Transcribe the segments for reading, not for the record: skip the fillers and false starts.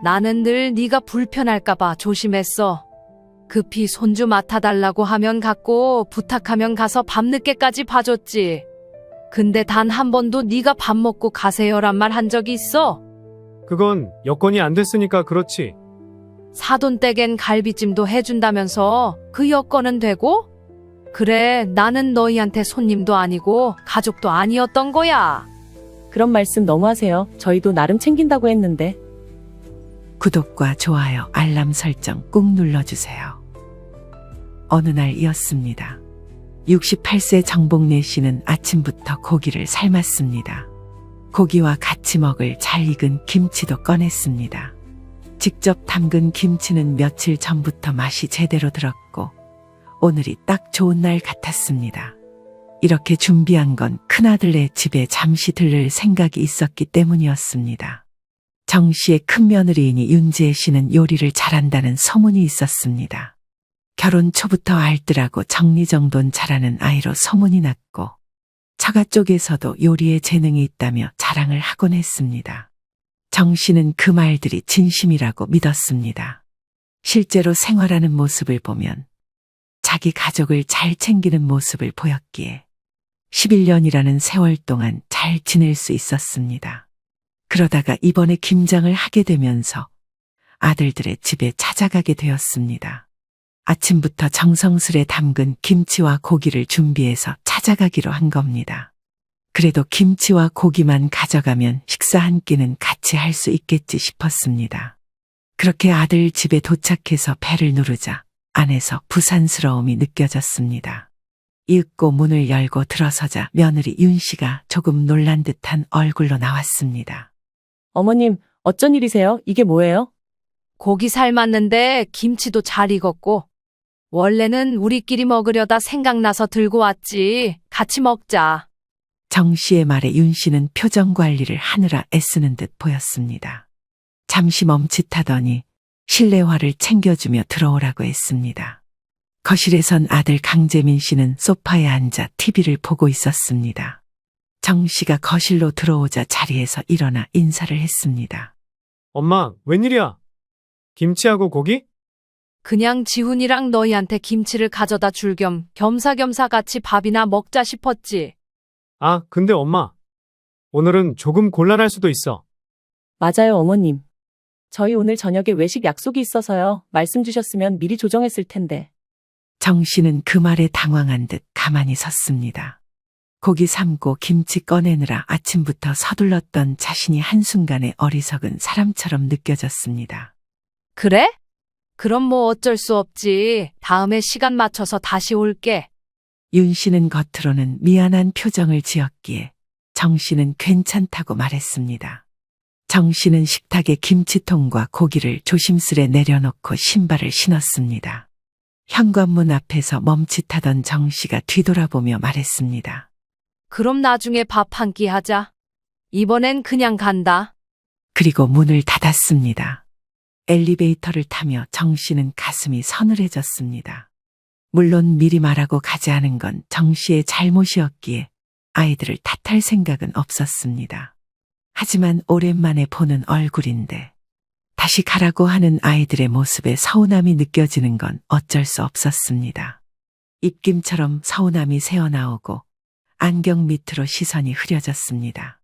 나는 늘 네가 불편할까봐 조심했어. 급히 손주 맡아달라고 하면 갔고 부탁하면 가서 밤늦게까지 봐줬지. 근데 단 한 번도 네가 밥 먹고 가세요란 말 한 적이 있어? 그건 여건이 안 됐으니까 그렇지. 사돈댁엔 갈비찜도 해준다면서 그 여건은 되고? 그래, 나는 너희한테 손님도 아니고 가족도 아니었던 거야. 그런 말씀 너무하세요. 저희도 나름 챙긴다고 했는데. 구독과 좋아요, 알람 설정 꾹 눌러주세요. 어느 날이었습니다. 68세 정복래 씨는 아침부터 고기를 삶았습니다. 고기와 같이 먹을 잘 익은 김치도 꺼냈습니다. 직접 담근 김치는 며칠 전부터 맛이 제대로 들었고 오늘이 딱 좋은 날 같았습니다. 이렇게 준비한 건 큰아들네 집에 잠시 들를 생각이 있었기 때문이었습니다. 정 씨의 큰며느리이니 윤지혜 씨는 요리를 잘한다는 소문이 있었습니다. 결혼 초부터 알뜰하고 정리정돈 잘하는 아이로 소문이 났고 처가 쪽에서도 요리에 재능이 있다며 자랑을 하곤 했습니다. 정 씨는 그 말들이 진심이라고 믿었습니다. 실제로 생활하는 모습을 보면 자기 가족을 잘 챙기는 모습을 보였기에 11년이라는 세월 동안 잘 지낼 수 있었습니다. 그러다가 이번에 김장을 하게 되면서 아들들의 집에 찾아가게 되었습니다. 아침부터 정성스레 담근 김치와 고기를 준비해서 찾아가기로 한 겁니다. 그래도 김치와 고기만 가져가면 식사 한 끼는 같이 할 수 있겠지 싶었습니다. 그렇게 아들 집에 도착해서 배를 누르자 안에서 부산스러움이 느껴졌습니다. 이윽고 문을 열고 들어서자 며느리 윤 씨가 조금 놀란 듯한 얼굴로 나왔습니다. 어머님, 어쩐 일이세요? 이게 뭐예요? 고기 삶았는데 김치도 잘 익었고 원래는 우리끼리 먹으려다 생각나서 들고 왔지. 같이 먹자. 정 씨의 말에 윤 씨는 표정 관리를 하느라 애쓰는 듯 보였습니다. 잠시 멈칫하더니 실내화를 챙겨주며 들어오라고 했습니다. 거실에선 아들 강재민 씨는 소파에 앉아 TV를 보고 있었습니다. 정 씨가 거실로 들어오자 자리에서 일어나 인사를 했습니다. 엄마, 웬일이야? 김치하고 고기? 그냥 지훈이랑 너희한테 김치를 가져다 줄 겸 겸사겸사 같이 밥이나 먹자 싶었지. 아, 근데 엄마. 오늘은 조금 곤란할 수도 있어. 맞아요, 어머님. 저희 오늘 저녁에 외식 약속이 있어서요. 말씀 주셨으면 미리 조정했을 텐데. 정 씨는 그 말에 당황한 듯 가만히 섰습니다. 고기 삶고 김치 꺼내느라 아침부터 서둘렀던 자신이 한순간에 어리석은 사람처럼 느껴졌습니다. 그래? 그럼 뭐 어쩔 수 없지. 다음에 시간 맞춰서 다시 올게. 윤 씨는 겉으로는 미안한 표정을 지었기에 정 씨는 괜찮다고 말했습니다. 정 씨는 식탁에 김치통과 고기를 조심스레 내려놓고 신발을 신었습니다. 현관문 앞에서 멈칫하던 정 씨가 뒤돌아보며 말했습니다. 그럼 나중에 밥 한 끼 하자. 이번엔 그냥 간다. 그리고 문을 닫았습니다. 엘리베이터를 타며 정 씨는 가슴이 서늘해졌습니다. 물론 미리 말하고 가지 않은 건 정 씨의 잘못이었기에 아이들을 탓할 생각은 없었습니다. 하지만 오랜만에 보는 얼굴인데 다시 가라고 하는 아이들의 모습에 서운함이 느껴지는 건 어쩔 수 없었습니다. 입김처럼 서운함이 새어나오고 안경 밑으로 시선이 흐려졌습니다.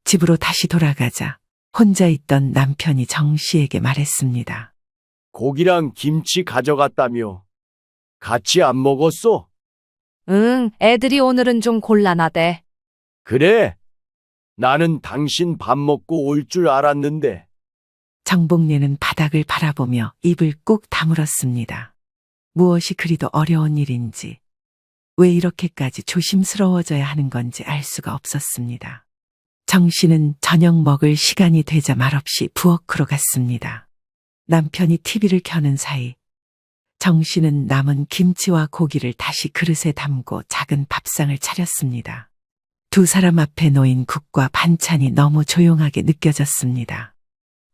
집으로 다시 돌아가자 혼자 있던 남편이 정 씨에게 말했습니다. 고기랑 김치 가져갔다며. 같이 안 먹었어? 응, 애들이 오늘은 좀 곤란하대. 그래. 나는 당신 밥 먹고 올 줄 알았는데. 정복래는 바닥을 바라보며 입을 꾹 다물었습니다. 무엇이 그리도 어려운 일인지, 왜 이렇게까지 조심스러워져야 하는 건지 알 수가 없었습니다. 정 씨는 저녁 먹을 시간이 되자 말없이 부엌으로 갔습니다. 남편이 TV를 켜는 사이 정 씨는 남은 김치와 고기를 다시 그릇에 담고 작은 밥상을 차렸습니다. 두 사람 앞에 놓인 국과 반찬이 너무 조용하게 느껴졌습니다.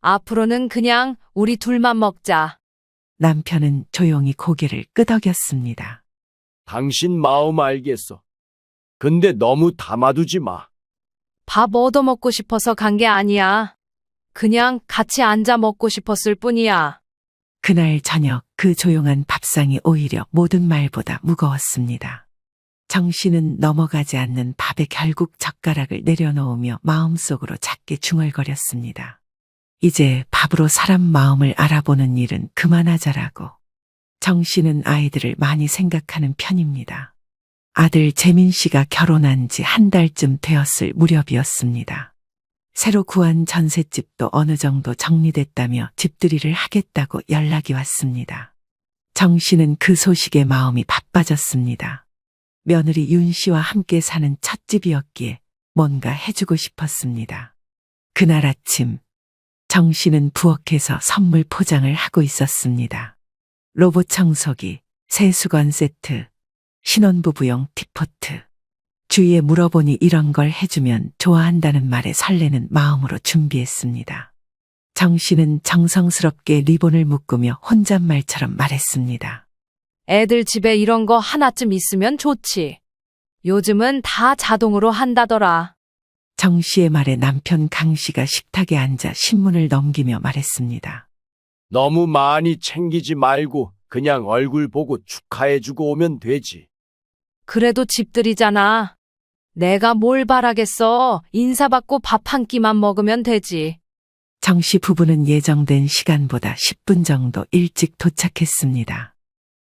앞으로는 그냥 우리 둘만 먹자. 남편은 조용히 고개를 끄덕였습니다. 당신 마음 알겠어. 근데 너무 담아두지 마. 밥 얻어먹고 싶어서 간 게 아니야. 그냥 같이 앉아 먹고 싶었을 뿐이야. 그날 저녁 그 조용한 밥상이 오히려 모든 말보다 무거웠습니다. 정신은 넘어가지 않는 밥에 결국 젓가락을 내려놓으며 마음속으로 작게 중얼거렸습니다. 이제 밥으로 사람 마음을 알아보는 일은 그만하자라고. 정씨는 아이들을 많이 생각하는 편입니다. 아들 재민 씨가 결혼한 지 한 달쯤 되었을 무렵이었습니다. 새로 구한 전셋집도 어느 정도 정리됐다며 집들이를 하겠다고 연락이 왔습니다. 정 씨는 그 소식에 마음이 바빠졌습니다. 며느리 윤 씨와 함께 사는 첫 집이었기에 뭔가 해주고 싶었습니다. 그날 아침 정 씨는 부엌에서 선물 포장을 하고 있었습니다. 로봇 청소기, 세수건 세트, 신혼부부용 티포트. 주위에 물어보니 이런 걸 해주면 좋아한다는 말에 설레는 마음으로 준비했습니다. 정 씨는 정성스럽게 리본을 묶으며 혼잣말처럼 말했습니다. 애들 집에 이런 거 하나쯤 있으면 좋지. 요즘은 다 자동으로 한다더라. 정 씨의 말에 남편 강 씨가 식탁에 앉아 신문을 넘기며 말했습니다. 너무 많이 챙기지 말고 그냥 얼굴 보고 축하해주고 오면 되지. 그래도 집들이잖아. 내가 뭘 바라겠어. 인사받고 밥 한 끼만 먹으면 되지. 정 씨 부부는 예정된 시간보다 10분 정도 일찍 도착했습니다.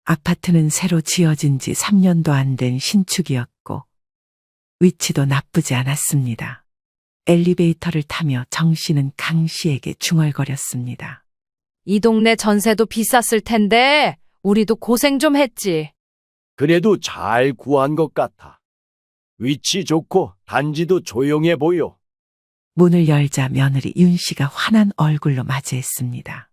아파트는 새로 지어진 지 3년도 안 된 신축이었고 위치도 나쁘지 않았습니다. 엘리베이터를 타며 정 씨는 강 씨에게 중얼거렸습니다. 이 동네 전세도 비쌌을 텐데 우리도 고생 좀 했지. 그래도 잘 구한 것 같아. 위치 좋고 단지도 조용해 보여. 문을 열자 며느리 윤 씨가 환한 얼굴로 맞이했습니다.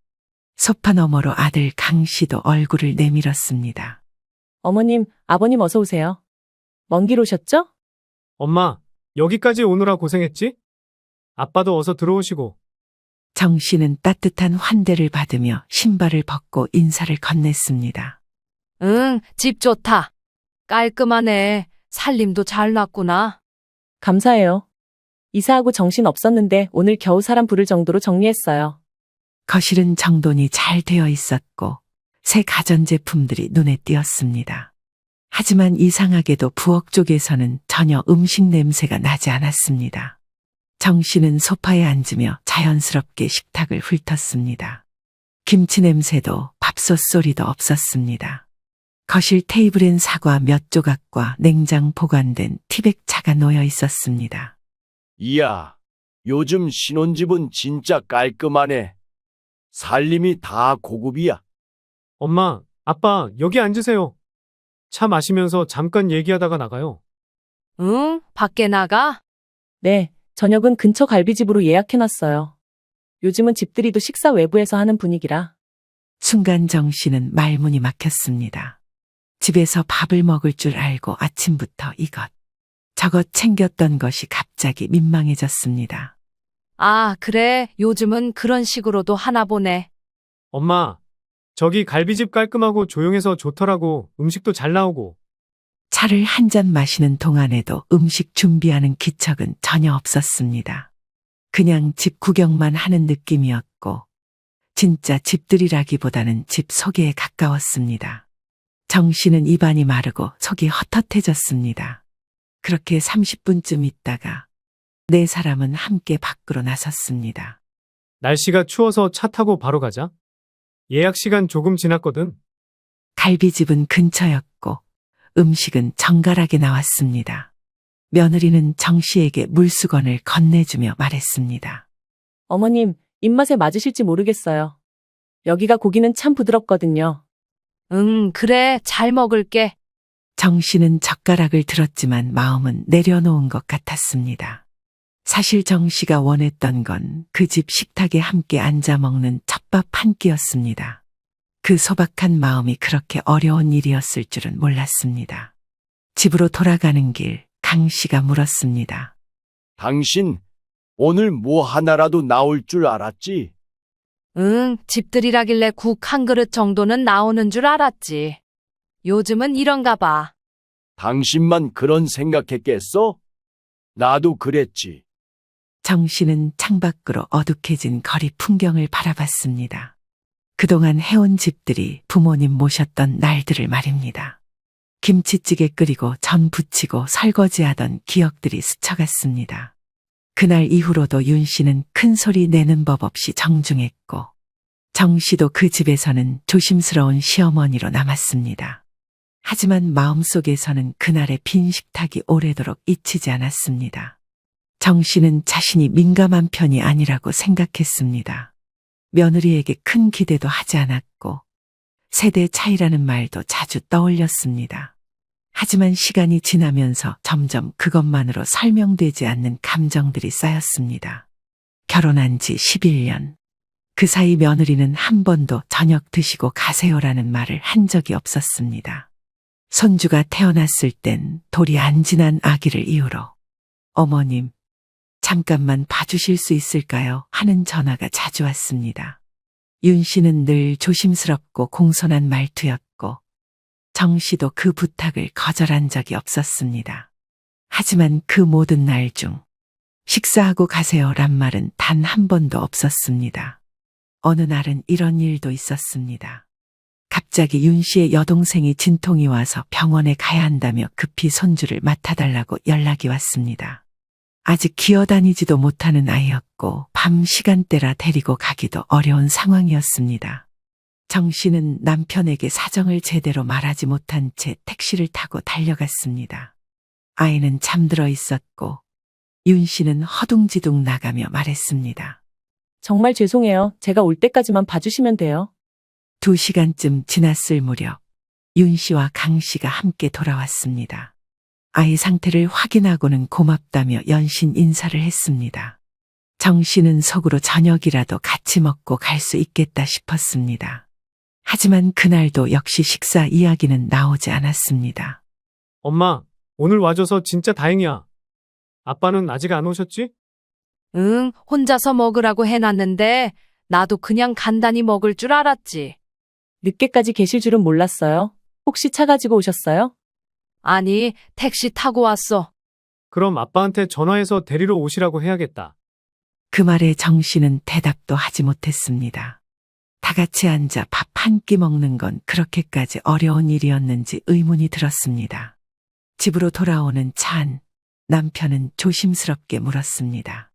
소파 너머로 아들 강 씨도 얼굴을 내밀었습니다. 어머님, 아버님 어서 오세요. 먼 길 오셨죠? 엄마, 여기까지 오느라 고생했지? 아빠도 어서 들어오시고. 정 씨는 따뜻한 환대를 받으며 신발을 벗고 인사를 건넸습니다. 응, 집 좋다. 깔끔하네. 살림도 잘 놨구나. 감사해요. 이사하고 정신 없었는데 오늘 겨우 사람 부를 정도로 정리했어요. 거실은 정돈이 잘 되어 있었고 새 가전제품들이 눈에 띄었습니다. 하지만 이상하게도 부엌 쪽에서는 전혀 음식 냄새가 나지 않았습니다. 정 씨는 소파에 앉으며 자연스럽게 식탁을 훑었습니다. 김치 냄새도 밥솥 소리도 없었습니다. 거실 테이블엔 사과 몇 조각과 냉장 보관된 티백차가 놓여 있었습니다. 이야, 요즘 신혼집은 진짜 깔끔하네. 살림이 다 고급이야. 엄마, 아빠, 여기 앉으세요. 차 마시면서 잠깐 얘기하다가 나가요. 응, 밖에 나가? 네, 저녁은 근처 갈비집으로 예약해놨어요. 요즘은 집들이도 식사 외부에서 하는 분위기라. 순간 정 씨는 말문이 막혔습니다. 집에서 밥을 먹을 줄 알고 아침부터 이것, 저것 챙겼던 것이 갑자기 민망해졌습니다. 아, 그래. 요즘은 그런 식으로도 하나 보네. 엄마, 저기 갈비집 깔끔하고 조용해서 좋더라고. 음식도 잘 나오고. 차를 한 잔 마시는 동안에도 음식 준비하는 기척은 전혀 없었습니다. 그냥 집 구경만 하는 느낌이었고 진짜 집들이라기보다는 집 소개에 가까웠습니다. 정 씨는 입안이 마르고 속이 헛헛해졌습니다. 그렇게 30분쯤 있다가 네 사람은 함께 밖으로 나섰습니다. 날씨가 추워서 차 타고 바로 가자. 예약 시간 조금 지났거든. 갈비집은 근처였고 음식은 정갈하게 나왔습니다. 며느리는 정 씨에게 물수건을 건네주며 말했습니다. 어머님, 입맛에 맞으실지 모르겠어요. 여기가 고기는 참 부드럽거든요. 응, 그래. 잘 먹을게. 정 씨는 젓가락을 들었지만 마음은 내려놓은 것 같았습니다. 사실 정 씨가 원했던 건 그 집 식탁에 함께 앉아 먹는 첫 밥 한 끼였습니다. 그 소박한 마음이 그렇게 어려운 일이었을 줄은 몰랐습니다. 집으로 돌아가는 길, 강 씨가 물었습니다. 당신 오늘 뭐 하나라도 나올 줄 알았지? 응, 집들이라길래 국 한 그릇 정도는 나오는 줄 알았지. 요즘은 이런가 봐. 당신만 그런 생각했겠어? 나도 그랬지. 정 씨는 창밖으로 어둑해진 거리 풍경을 바라봤습니다. 그동안 해온 집들이 부모님 모셨던 날들을 말입니다. 김치찌개 끓이고 전 부치고 설거지하던 기억들이 스쳐갔습니다. 그날 이후로도 윤 씨는 큰 소리 내는 법 없이 정중했고 정 씨도 그 집에서는 조심스러운 시어머니로 남았습니다. 하지만 마음속에서는 그날의 빈 식탁이 오래도록 잊히지 않았습니다. 정 씨는 자신이 민감한 편이 아니라고 생각했습니다. 며느리에게 큰 기대도 하지 않았고 세대 차이라는 말도 자주 떠올렸습니다. 하지만 시간이 지나면서 점점 그것만으로 설명되지 않는 감정들이 쌓였습니다. 결혼한 지 11년. 그 사이 며느리는 한 번도 저녁 드시고 가세요라는 말을 한 적이 없었습니다. 손주가 태어났을 땐 돌이 안 지난 아기를 이유로 어머님, 잠깐만 봐주실 수 있을까요? 하는 전화가 자주 왔습니다. 윤 씨는 늘 조심스럽고 공손한 말투였고 정 씨도 그 부탁을 거절한 적이 없었습니다. 하지만 그 모든 날 중 식사하고 가세요란 말은 단 한 번도 없었습니다. 어느 날은 이런 일도 있었습니다. 갑자기 윤 씨의 여동생이 진통이 와서 병원에 가야 한다며 급히 손주를 맡아달라고 연락이 왔습니다. 아직 기어다니지도 못하는 아이였고 밤 시간대라 데리고 가기도 어려운 상황이었습니다. 정 씨는 남편에게 사정을 제대로 말하지 못한 채 택시를 타고 달려갔습니다. 아이는 잠들어 있었고 윤 씨는 허둥지둥 나가며 말했습니다. 정말 죄송해요. 제가 올 때까지만 봐주시면 돼요. 2시간쯤 지났을 무렵 윤 씨와 강 씨가 함께 돌아왔습니다. 아이 상태를 확인하고는 고맙다며 연신 인사를 했습니다. 정 씨는 속으로 저녁이라도 같이 먹고 갈 수 있겠다 싶었습니다. 하지만 그날도 역시 식사 이야기는 나오지 않았습니다. 엄마, 오늘 와줘서 진짜 다행이야. 아빠는 아직 안 오셨지? 응, 혼자서 먹으라고 해놨는데 나도 그냥 간단히 먹을 줄 알았지. 늦게까지 계실 줄은 몰랐어요. 혹시 차 가지고 오셨어요? 아니, 택시 타고 왔어. 그럼 아빠한테 전화해서 데리러 오시라고 해야겠다. 그 말에 정 씨는 대답도 하지 못했습니다. 다 같이 앉아 밥 한 끼 먹는 건 그렇게까지 어려운 일이었는지 의문이 들었습니다. 집으로 돌아오는 차 안, 남편은 조심스럽게 물었습니다.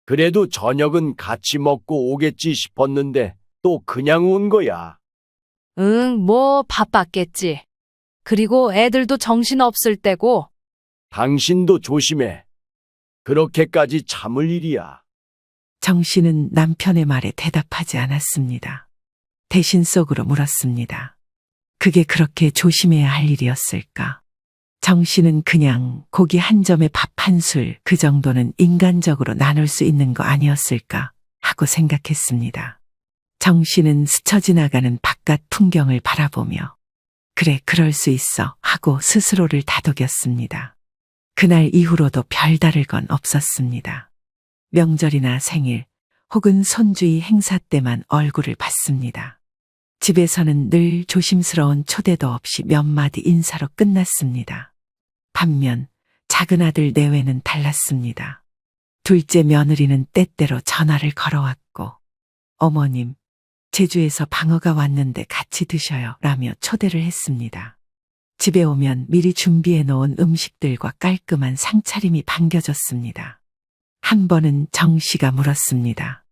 그래도 저녁은 같이 먹고 오겠지 싶었는데 또 그냥 온 거야. 응, 뭐 바빴겠지. 그리고 애들도 정신 없을 때고. 당신도 조심해. 그렇게까지 참을 일이야. 정 씨는 남편의 말에 대답하지 않았습니다. 대신 속으로 물었습니다. 그게 그렇게 조심해야 할 일이었을까? 정 씨는 그냥 고기 한 점에 밥 한 술 그 정도는 인간적으로 나눌 수 있는 거 아니었을까 하고 생각했습니다. 정 씨는 스쳐 지나가는 바깥 풍경을 바라보며 그래, 그럴 수 있어 하고 스스로를 다독였습니다. 그날 이후로도 별다를 건 없었습니다. 명절이나 생일 혹은 손주의 행사 때만 얼굴을 봤습니다. 집에서는 늘 조심스러운 초대도 없이 몇 마디 인사로 끝났습니다. 반면 작은 아들 내외는 달랐습니다. 둘째 며느리는 때때로 전화를 걸어왔고 어머님, 제주에서 방어가 왔는데 같이 드셔요 라며 초대를 했습니다. 집에 오면 미리 준비해 놓은 음식들과 깔끔한 상차림이 반겨졌습니다. 한 번은 정 씨가 물었습니다.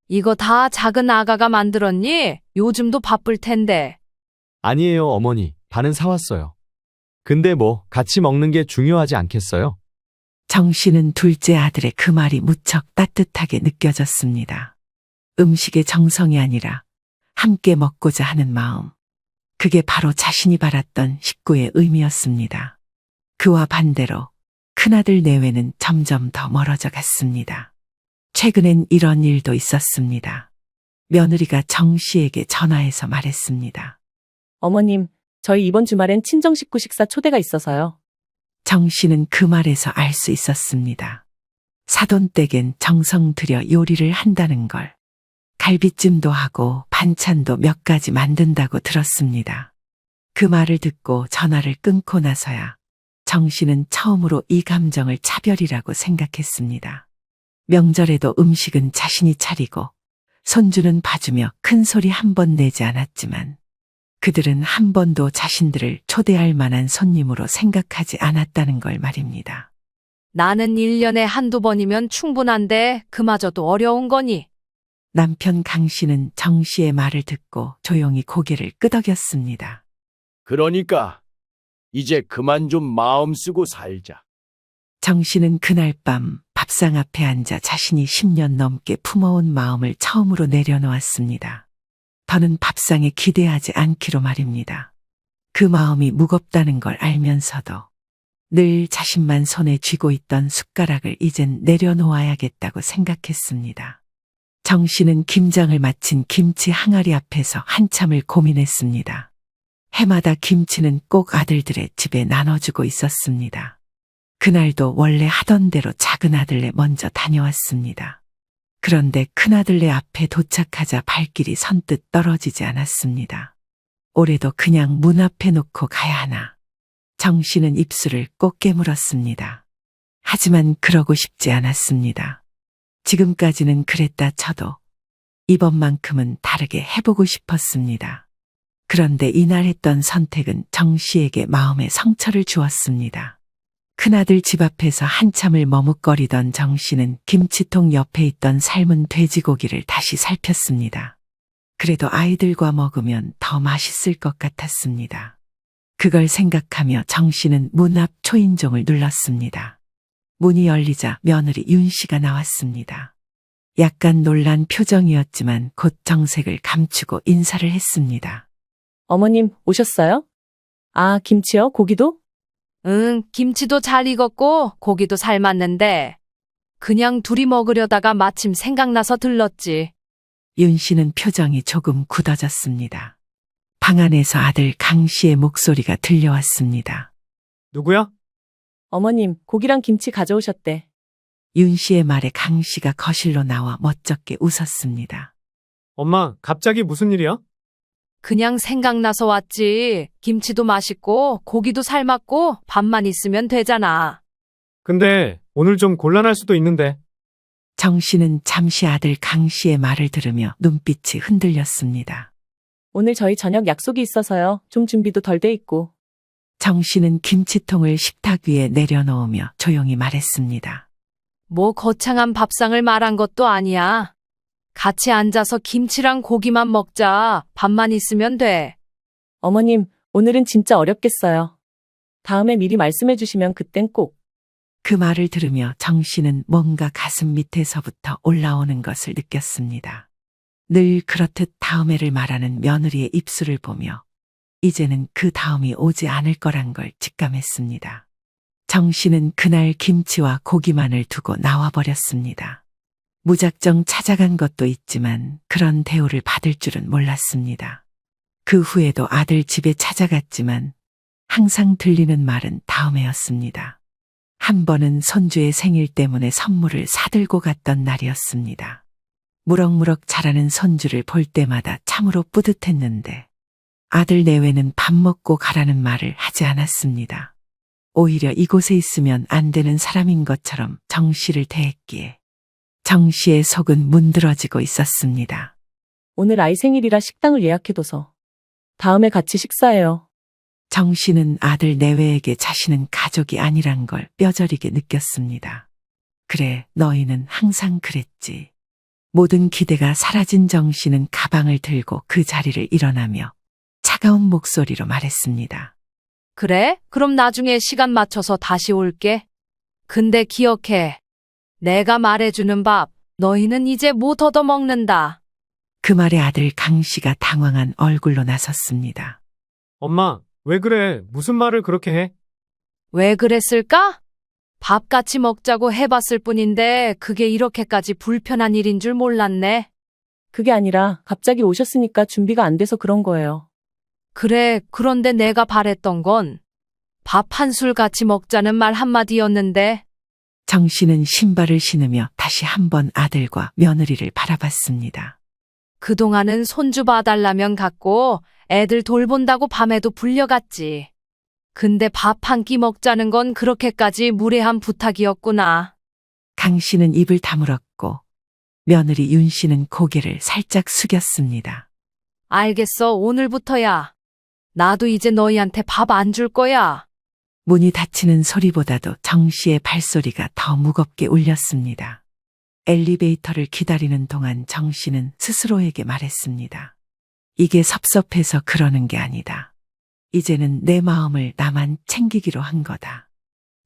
이거 다 작은 아가가 만들었니? 요즘도 바쁠 텐데. 아니에요, 어머니. 반은 사왔어요. 근데 뭐 같이 먹는 게 중요하지 않겠어요? 정 씨는 둘째 아들의 그 말이 무척 따뜻하게 느껴졌습니다. 음식의 정성이 아니라 함께 먹고자 하는 마음. 그게 바로 자신이 바랐던 식구의 의미였습니다. 그와 반대로 큰아들 내외는 점점 더 멀어져 갔습니다. 최근엔 이런 일도 있었습니다. 며느리가 정 씨에게 전화해서 말했습니다. 어머님, 저희 이번 주말엔 친정 식구 식사 초대가 있어서요. 정 씨는 그 말에서 알 수 있었습니다. 사돈댁엔 정성 들여 요리를 한다는 걸. 갈비찜도 하고 반찬도 몇 가지 만든다고 들었습니다. 그 말을 듣고 전화를 끊고 나서야 정 씨는 처음으로 이 감정을 차별이라고 생각했습니다. 명절에도 음식은 자신이 차리고 손주는 봐주며 큰 소리 한 번 내지 않았지만 그들은 한 번도 자신들을 초대할 만한 손님으로 생각하지 않았다는 걸 말입니다. 나는 1년에 한두 번이면 충분한데 그마저도 어려운 거니. 남편 강 씨는 정 씨의 말을 듣고 조용히 고개를 끄덕였습니다. 그러니까 이제 그만 좀 마음 쓰고 살자. 정 씨는 그날 밤 밥상 앞에 앉아 자신이 10년 넘게 품어온 마음을 처음으로 내려놓았습니다. 더는 밥상에 기대하지 않기로 말입니다. 그 마음이 무겁다는 걸 알면서도 늘 자신만 손에 쥐고 있던 숟가락을 이젠 내려놓아야겠다고 생각했습니다. 정 씨는 김장을 마친 김치 항아리 앞에서 한참을 고민했습니다. 해마다 김치는 꼭 아들들의 집에 나눠주고 있었습니다. 그날도 원래 하던 대로 작은 아들네 먼저 다녀왔습니다. 그런데 큰아들네 앞에 도착하자 발길이 선뜻 떨어지지 않았습니다. 올해도 그냥 문 앞에 놓고 가야 하나. 정 씨는 입술을 꼭 깨물었습니다. 하지만 그러고 싶지 않았습니다. 지금까지는 그랬다 쳐도 이번만큼은 다르게 해보고 싶었습니다. 그런데 이날 했던 선택은 정 씨에게 마음의 상처를 주었습니다. 큰아들 집 앞에서 한참을 머뭇거리던 정 씨는 김치통 옆에 있던 삶은 돼지고기를 다시 살폈습니다. 그래도 아이들과 먹으면 더 맛있을 것 같았습니다. 그걸 생각하며 정 씨는 문 앞 초인종을 눌렀습니다. 문이 열리자 며느리 윤 씨가 나왔습니다. 약간 놀란 표정이었지만 곧 정색을 감추고 인사를 했습니다. 어머님, 오셨어요? 아, 김치요? 고기도? 응, 김치도 잘 익었고 고기도 삶았는데 그냥 둘이 먹으려다가 마침 생각나서 들렀지. 윤 씨는 표정이 조금 굳어졌습니다. 방 안에서 아들 강 씨의 목소리가 들려왔습니다. 누구야? 어머님, 고기랑 김치 가져오셨대. 윤 씨의 말에 강 씨가 거실로 나와 멋쩍게 웃었습니다. 엄마, 갑자기 무슨 일이야? 그냥 생각나서 왔지. 김치도 맛있고 고기도 삶았고 밥만 있으면 되잖아. 근데 오늘 좀 곤란할 수도 있는데. 정 씨는 잠시 아들 강 씨의 말을 들으며 눈빛이 흔들렸습니다. 오늘 저희 저녁 약속이 있어서요. 좀 준비도 덜 돼 있고. 정 씨는 김치통을 식탁 위에 내려놓으며 조용히 말했습니다. 뭐 거창한 밥상을 말한 것도 아니야. 같이 앉아서 김치랑 고기만 먹자. 밥만 있으면 돼. 어머님, 오늘은 진짜 어렵겠어요. 다음에 미리 말씀해 주시면 그땐 꼭. 그 말을 들으며 정 씨는 뭔가 가슴 밑에서부터 올라오는 것을 느꼈습니다. 늘 그렇듯 다음해를 말하는 며느리의 입술을 보며 이제는 그 다음이 오지 않을 거란 걸 직감했습니다. 정 씨는 그날 김치와 고기만을 두고 나와버렸습니다. 무작정 찾아간 것도 있지만 그런 대우를 받을 줄은 몰랐습니다. 그 후에도 아들 집에 찾아갔지만 항상 들리는 말은 다음해였습니다. 한 번은 손주의 생일 때문에 선물을 사들고 갔던 날이었습니다. 무럭무럭 자라는 손주를 볼 때마다 참으로 뿌듯했는데 아들 내외는 밥 먹고 가라는 말을 하지 않았습니다. 오히려 이곳에 있으면 안 되는 사람인 것처럼 정 씨를 대했기에 정 씨의 속은 문드러지고 있었습니다. 오늘 아이 생일이라 식당을 예약해둬서. 다음에 같이 식사해요. 정 씨는 아들 내외에게 자신은 가족이 아니란 걸 뼈저리게 느꼈습니다. 그래, 너희는 항상 그랬지. 모든 기대가 사라진 정 씨는 가방을 들고 그 자리를 일어나며 차가운 목소리로 말했습니다. 그래? 그럼 나중에 시간 맞춰서 다시 올게. 근데 기억해. 내가 말해주는 밥, 너희는 이제 못 얻어먹는다. 그 말에 아들 강 씨가 당황한 얼굴로 나섰습니다. 엄마, 왜 그래? 무슨 말을 그렇게 해? 왜 그랬을까? 밥 같이 먹자고 해봤을 뿐인데 그게 이렇게까지 불편한 일인 줄 몰랐네. 그게 아니라 갑자기 오셨으니까 준비가 안 돼서 그런 거예요. 그래, 그런데 내가 바랬던 건 밥 한 술 같이 먹자는 말 한마디였는데 정 씨는 신발을 신으며 다시 한번 아들과 며느리를 바라봤습니다. 그동안은 손주 봐달라면 갔고 애들 돌본다고 밤에도 불려갔지. 근데 밥 한 끼 먹자는 건 그렇게까지 무례한 부탁이었구나. 강 씨는 입을 다물었고 며느리 윤 씨는 고개를 살짝 숙였습니다. 알겠어, 오늘부터야. 나도 이제 너희한테 밥 안 줄 거야. 문이 닫히는 소리보다도 정 씨의 발소리가 더 무겁게 울렸습니다. 엘리베이터를 기다리는 동안 정 씨는 스스로에게 말했습니다. 이게 섭섭해서 그러는 게 아니다. 이제는 내 마음을 나만 챙기기로 한 거다.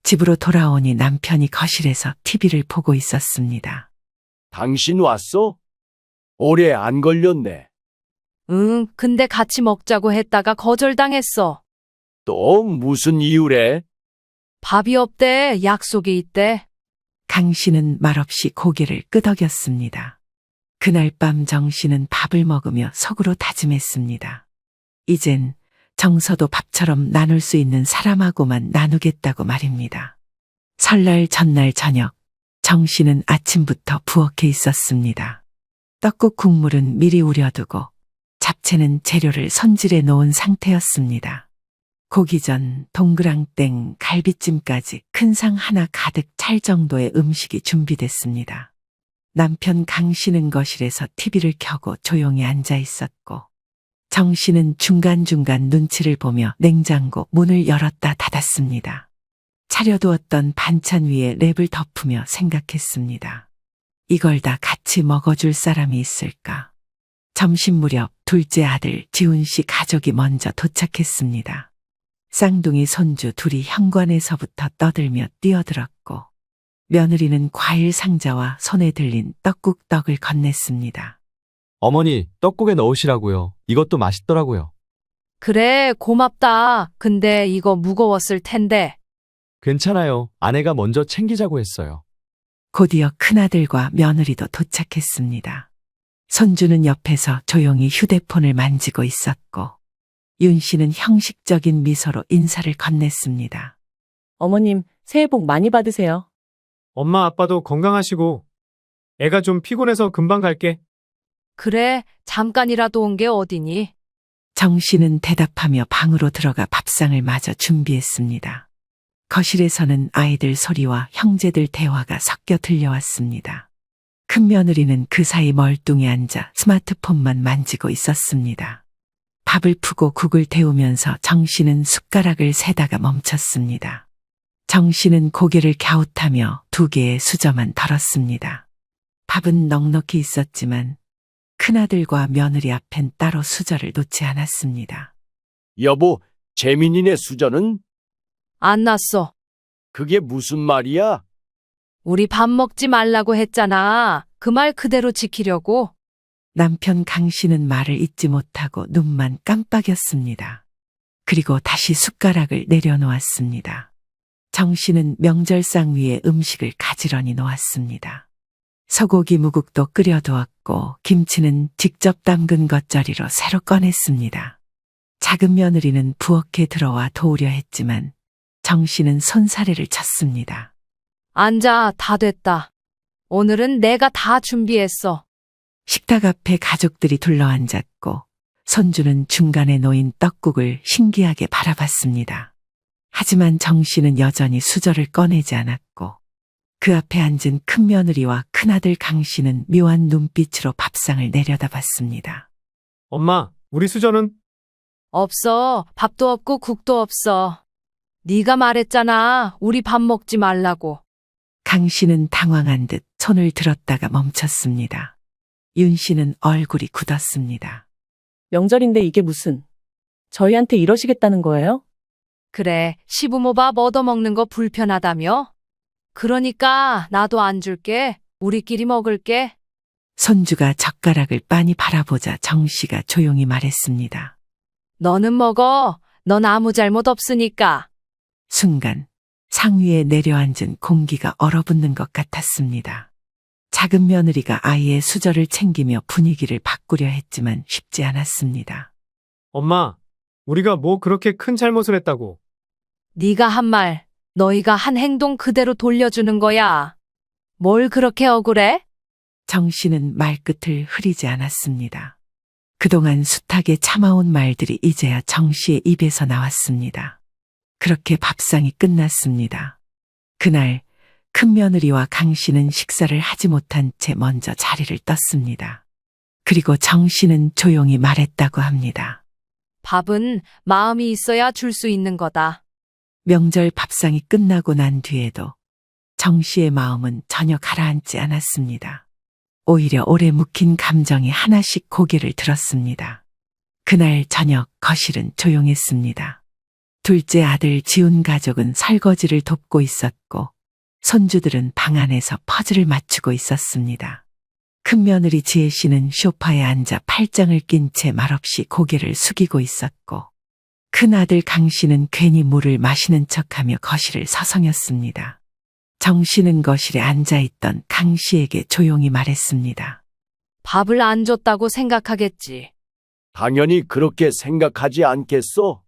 집으로 돌아오니 남편이 거실에서 TV를 보고 있었습니다. 당신 왔어? 오래 안 걸렸네. 응, 근데 같이 먹자고 했다가 거절당했어. 또 무슨 이유래? 밥이 없대, 약속이 있대. 강 씨는 말없이 고개를 끄덕였습니다. 그날 밤 정 씨는 밥을 먹으며 속으로 다짐했습니다. 이젠 정서도 밥처럼 나눌 수 있는 사람하고만 나누겠다고 말입니다. 설날 전날 저녁, 정 씨는 아침부터 부엌에 있었습니다. 떡국 국물은 미리 우려두고 잡채는 재료를 손질해 놓은 상태였습니다. 고기전, 동그랑땡, 갈비찜까지 큰 상 하나 가득 찰 정도의 음식이 준비됐습니다. 남편 강 씨는 거실에서 TV를 켜고 조용히 앉아 있었고 정 씨는 중간중간 눈치를 보며 냉장고 문을 열었다 닫았습니다. 차려두었던 반찬 위에 랩을 덮으며 생각했습니다. 이걸 다 같이 먹어줄 사람이 있을까? 점심 무렵 둘째 아들 지훈 씨 가족이 먼저 도착했습니다. 쌍둥이 손주 둘이 현관에서부터 떠들며 뛰어들었고 며느리는 과일 상자와 손에 들린 떡국떡을 건넸습니다. 어머니, 떡국에 넣으시라고요. 이것도 맛있더라고요. 그래, 고맙다. 근데 이거 무거웠을 텐데. 괜찮아요. 아내가 먼저 챙기자고 했어요. 곧이어 큰아들과 며느리도 도착했습니다. 손주는 옆에서 조용히 휴대폰을 만지고 있었고 윤 씨는 형식적인 미소로 인사를 건넸습니다. 어머님, 새해 복 많이 받으세요. 엄마 아빠도 건강하시고 애가 좀 피곤해서 금방 갈게. 그래, 잠깐이라도 온 게 어디니? 정 씨는 대답하며 방으로 들어가 밥상을 마저 준비했습니다. 거실에서는 아이들 소리와 형제들 대화가 섞여 들려왔습니다. 큰 며느리는 그 사이 멀뚱히 앉아 스마트폰만 만지고 있었습니다. 밥을 푸고 국을 데우면서 정 씨는 숟가락을 세다가 멈췄습니다. 정 씨는 고개를 갸웃하며 2개의 수저만 덜었습니다. 밥은 넉넉히 있었지만 큰아들과 며느리 앞엔 따로 수저를 놓지 않았습니다. 여보, 재민이네 수저는? 안 났어. 그게 무슨 말이야? 우리 밥 먹지 말라고 했잖아. 그 말 그대로 지키려고. 남편 강 씨는 말을 잇지 못하고 눈만 깜빡였습니다. 그리고 다시 숟가락을 내려놓았습니다. 정 씨는 명절상 위에 음식을 가지런히 놓았습니다. 소고기 무국도 끓여두었고 김치는 직접 담근 겉절이로 새로 꺼냈습니다. 작은 며느리는 부엌에 들어와 도우려 했지만 정 씨는 손사래를 쳤습니다. 앉아, 다 됐다. 오늘은 내가 다 준비했어. 식탁 앞에 가족들이 둘러앉았고 손주는 중간에 놓인 떡국을 신기하게 바라봤습니다. 하지만 정 씨는 여전히 수저를 꺼내지 않았고 그 앞에 앉은 큰 며느리와 큰아들 강 씨는 묘한 눈빛으로 밥상을 내려다봤습니다. 엄마, 우리 수저는? 없어. 밥도 없고 국도 없어. 네가 말했잖아. 우리 밥 먹지 말라고. 강 씨는 당황한 듯 손을 들었다가 멈췄습니다. 윤 씨는 얼굴이 굳었습니다. 명절인데 이게 무슨. 저희한테 이러시겠다는 거예요? 그래, 시부모 밥 얻어먹는 거 불편하다며? 그러니까 나도 안 줄게. 우리끼리 먹을게. 손주가 젓가락을 빤히 바라보자 정 씨가 조용히 말했습니다. 너는 먹어. 넌 아무 잘못 없으니까. 순간 상위에 내려앉은 공기가 얼어붙는 것 같았습니다. 작은 며느리가 아이의 수저를 챙기며 분위기를 바꾸려 했지만 쉽지 않았습니다. 엄마, 우리가 뭐 그렇게 큰 잘못을 했다고. 네가 한 말, 너희가 한 행동 그대로 돌려주는 거야. 뭘 그렇게 억울해? 정 씨는 말끝을 흐리지 않았습니다. 그동안 숱하게 참아온 말들이 이제야 정 씨의 입에서 나왔습니다. 그렇게 밥상이 끝났습니다. 그날 큰며느리와 강 씨는 식사를 하지 못한 채 먼저 자리를 떴습니다. 그리고 정 씨는 조용히 말했다고 합니다. 밥은 마음이 있어야 줄 수 있는 거다. 명절 밥상이 끝나고 난 뒤에도 정 씨의 마음은 전혀 가라앉지 않았습니다. 오히려 오래 묵힌 감정이 하나씩 고개를 들었습니다. 그날 저녁 거실은 조용했습니다. 둘째 아들 지훈 가족은 설거지를 돕고 있었고 손주들은 방 안에서 퍼즐을 맞추고 있었습니다. 큰며느리 지혜 씨는 소파에 앉아 팔짱을 낀 채 말없이 고개를 숙이고 있었고 큰아들 강 씨는 괜히 물을 마시는 척하며 거실을 서성였습니다. 정 씨는 거실에 앉아있던 강 씨에게 조용히 말했습니다. 밥을 안 줬다고 생각하겠지. 당연히 그렇게 생각하지 않겠어?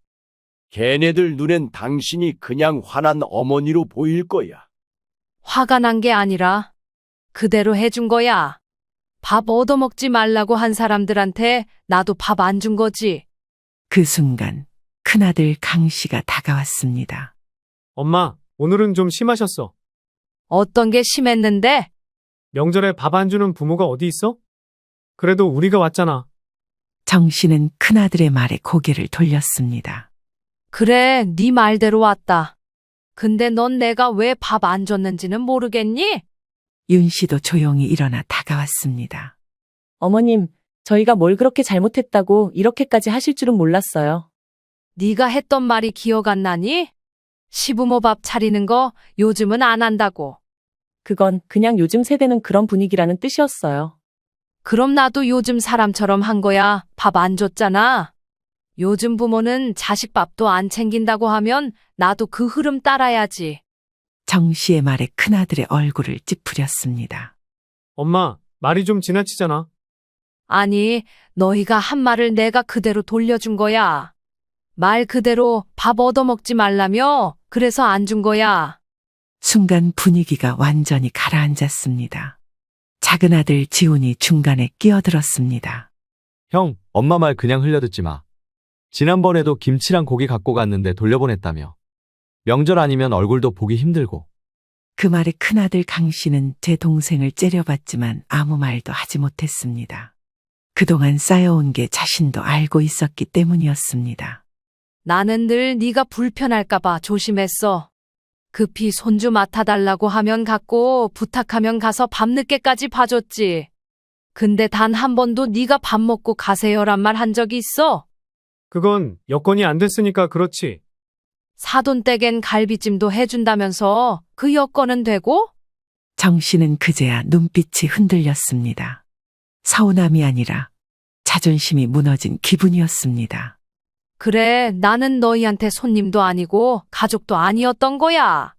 걔네들 눈엔 당신이 그냥 화난 어머니로 보일 거야. 화가 난 게 아니라 그대로 해준 거야. 밥 얻어먹지 말라고 한 사람들한테 나도 밥 안 준 거지. 그 순간 큰아들 강 씨가 다가왔습니다. 엄마, 오늘은 좀 심하셨어. 어떤 게 심했는데? 명절에 밥 안 주는 부모가 어디 있어? 그래도 우리가 왔잖아. 정 씨는 큰아들의 말에 고개를 돌렸습니다. 그래, 네 말대로 왔다. 근데 넌 내가 왜 밥 안 줬는지는 모르겠니? 윤 씨도 조용히 일어나 다가왔습니다. 어머님, 저희가 뭘 그렇게 잘못했다고 이렇게까지 하실 줄은 몰랐어요. 네가 했던 말이 기억 안 나니? 시부모 밥 차리는 거 요즘은 안 한다고. 그건 그냥 요즘 세대는 그런 분위기라는 뜻이었어요. 그럼 나도 요즘 사람처럼 한 거야. 밥 안 줬잖아. 요즘 부모는 자식 밥도 안 챙긴다고 하면 나도 그 흐름 따라야지. 정 씨의 말에 큰아들의 얼굴을 찌푸렸습니다. 엄마, 말이 좀 지나치잖아. 아니, 너희가 한 말을 내가 그대로 돌려준 거야. 말 그대로 밥 얻어먹지 말라며 그래서 안 준 거야. 순간 분위기가 완전히 가라앉았습니다. 작은 아들 지훈이 중간에 끼어들었습니다. 형, 엄마 말 그냥 흘려듣지 마. 지난번에도 김치랑 고기 갖고 갔는데 돌려보냈다며. 명절 아니면 얼굴도 보기 힘들고. 그 말에 큰아들 강 씨는 제 동생을 째려봤지만 아무 말도 하지 못했습니다. 그동안 쌓여온 게 자신도 알고 있었기 때문이었습니다. 나는 늘 네가 불편할까 봐 조심했어. 급히 손주 맡아달라고 하면 갔고 부탁하면 가서 밤늦게까지 봐줬지. 근데 단 한 번도 네가 밥 먹고 가세요란 말 한 적이 있어? 그건 여건이 안 됐으니까 그렇지. 사돈댁엔 갈비찜도 해준다면서 그 여건은 되고? 정 씨는 그제야 눈빛이 흔들렸습니다. 서운함이 아니라 자존심이 무너진 기분이었습니다. 그래, 나는 너희한테 손님도 아니고 가족도 아니었던 거야.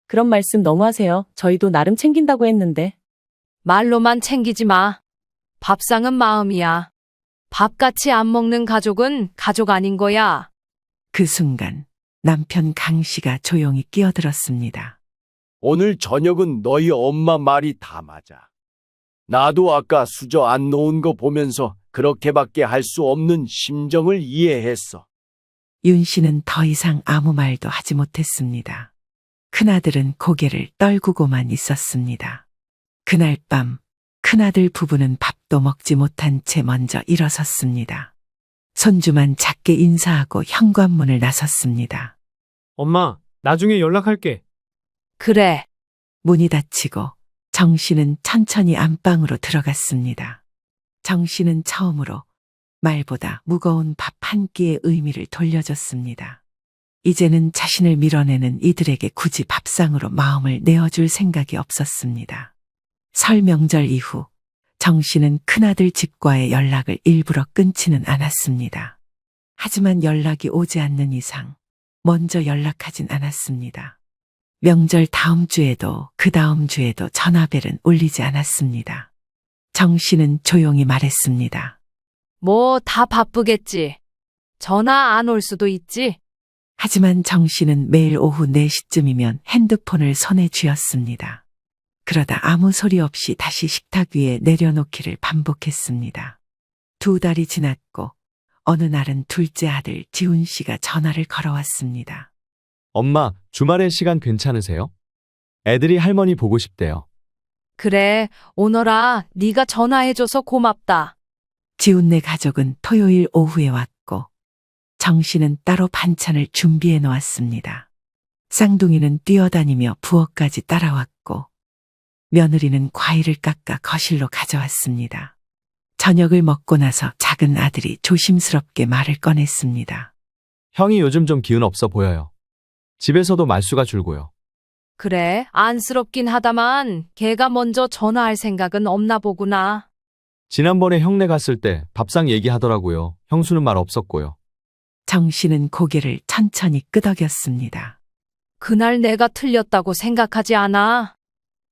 그런 말씀 너무하세요. 저희도 나름 챙긴다고 했는데. 말로만 챙기지 마. 밥상은 마음이야. 밥같이 안 먹는 가족은 가족 아닌 거야. 그 순간 남편 강 씨가 조용히 끼어들었습니다. 오늘 저녁은 너희 엄마 말이 다 맞아. 나도 아까 수저 안 놓은 거 보면서 그렇게밖에 할 수 없는 심정을 이해했어. 윤 씨는 더 이상 아무 말도 하지 못했습니다. 큰아들은 고개를 떨구고만 있었습니다. 그날 밤 큰아들 부부는 밥도 먹지 못한 채 먼저 일어섰습니다. 손주만 작게 인사하고 현관문을 나섰습니다. 엄마, 나중에 연락할게. 그래. 문이 닫히고 정 씨는 천천히 안방으로 들어갔습니다. 정 씨는 처음으로 말보다 무거운 밥 한 끼의 의미를 돌려줬습니다. 이제는 자신을 밀어내는 이들에게 굳이 밥상으로 마음을 내어줄 생각이 없었습니다. 설 명절 이후 정 씨는 큰아들 집과의 연락을 일부러 끊지는 않았습니다. 하지만 연락이 오지 않는 이상 먼저 연락하진 않았습니다. 명절 다음 주에도 그 다음 주에도 전화벨은 울리지 않았습니다. 정 씨는 조용히 말했습니다. 뭐 다 바쁘겠지. 전화 안 올 수도 있지. 하지만 정 씨는 매일 오후 4시쯤이면 핸드폰을 손에 쥐었습니다. 그러다 아무 소리 없이 다시 식탁 위에 내려놓기를 반복했습니다. 2달이 지났고 어느 날은 둘째 아들 지훈 씨가 전화를 걸어왔습니다. 엄마, 주말에 시간 괜찮으세요? 애들이 할머니 보고 싶대요. 그래, 오너라, 네가 전화해줘서 고맙다. 지훈네 가족은 토요일 오후에 왔고 정 씨는 따로 반찬을 준비해 놓았습니다. 쌍둥이는 뛰어다니며 부엌까지 따라왔고 며느리는 과일을 깎아 거실로 가져왔습니다. 저녁을 먹고 나서 작은 아들이 조심스럽게 말을 꺼냈습니다. 형이 요즘 좀 기운 없어 보여요. 집에서도 말수가 줄고요. 그래, 안쓰럽긴 하다만 걔가 먼저 전화할 생각은 없나 보구나. 지난번에 형네 갔을 때 밥상 얘기하더라고요. 형수는 말 없었고요. 정 씨는 고개를 천천히 끄덕였습니다. 그날 내가 틀렸다고 생각하지 않아.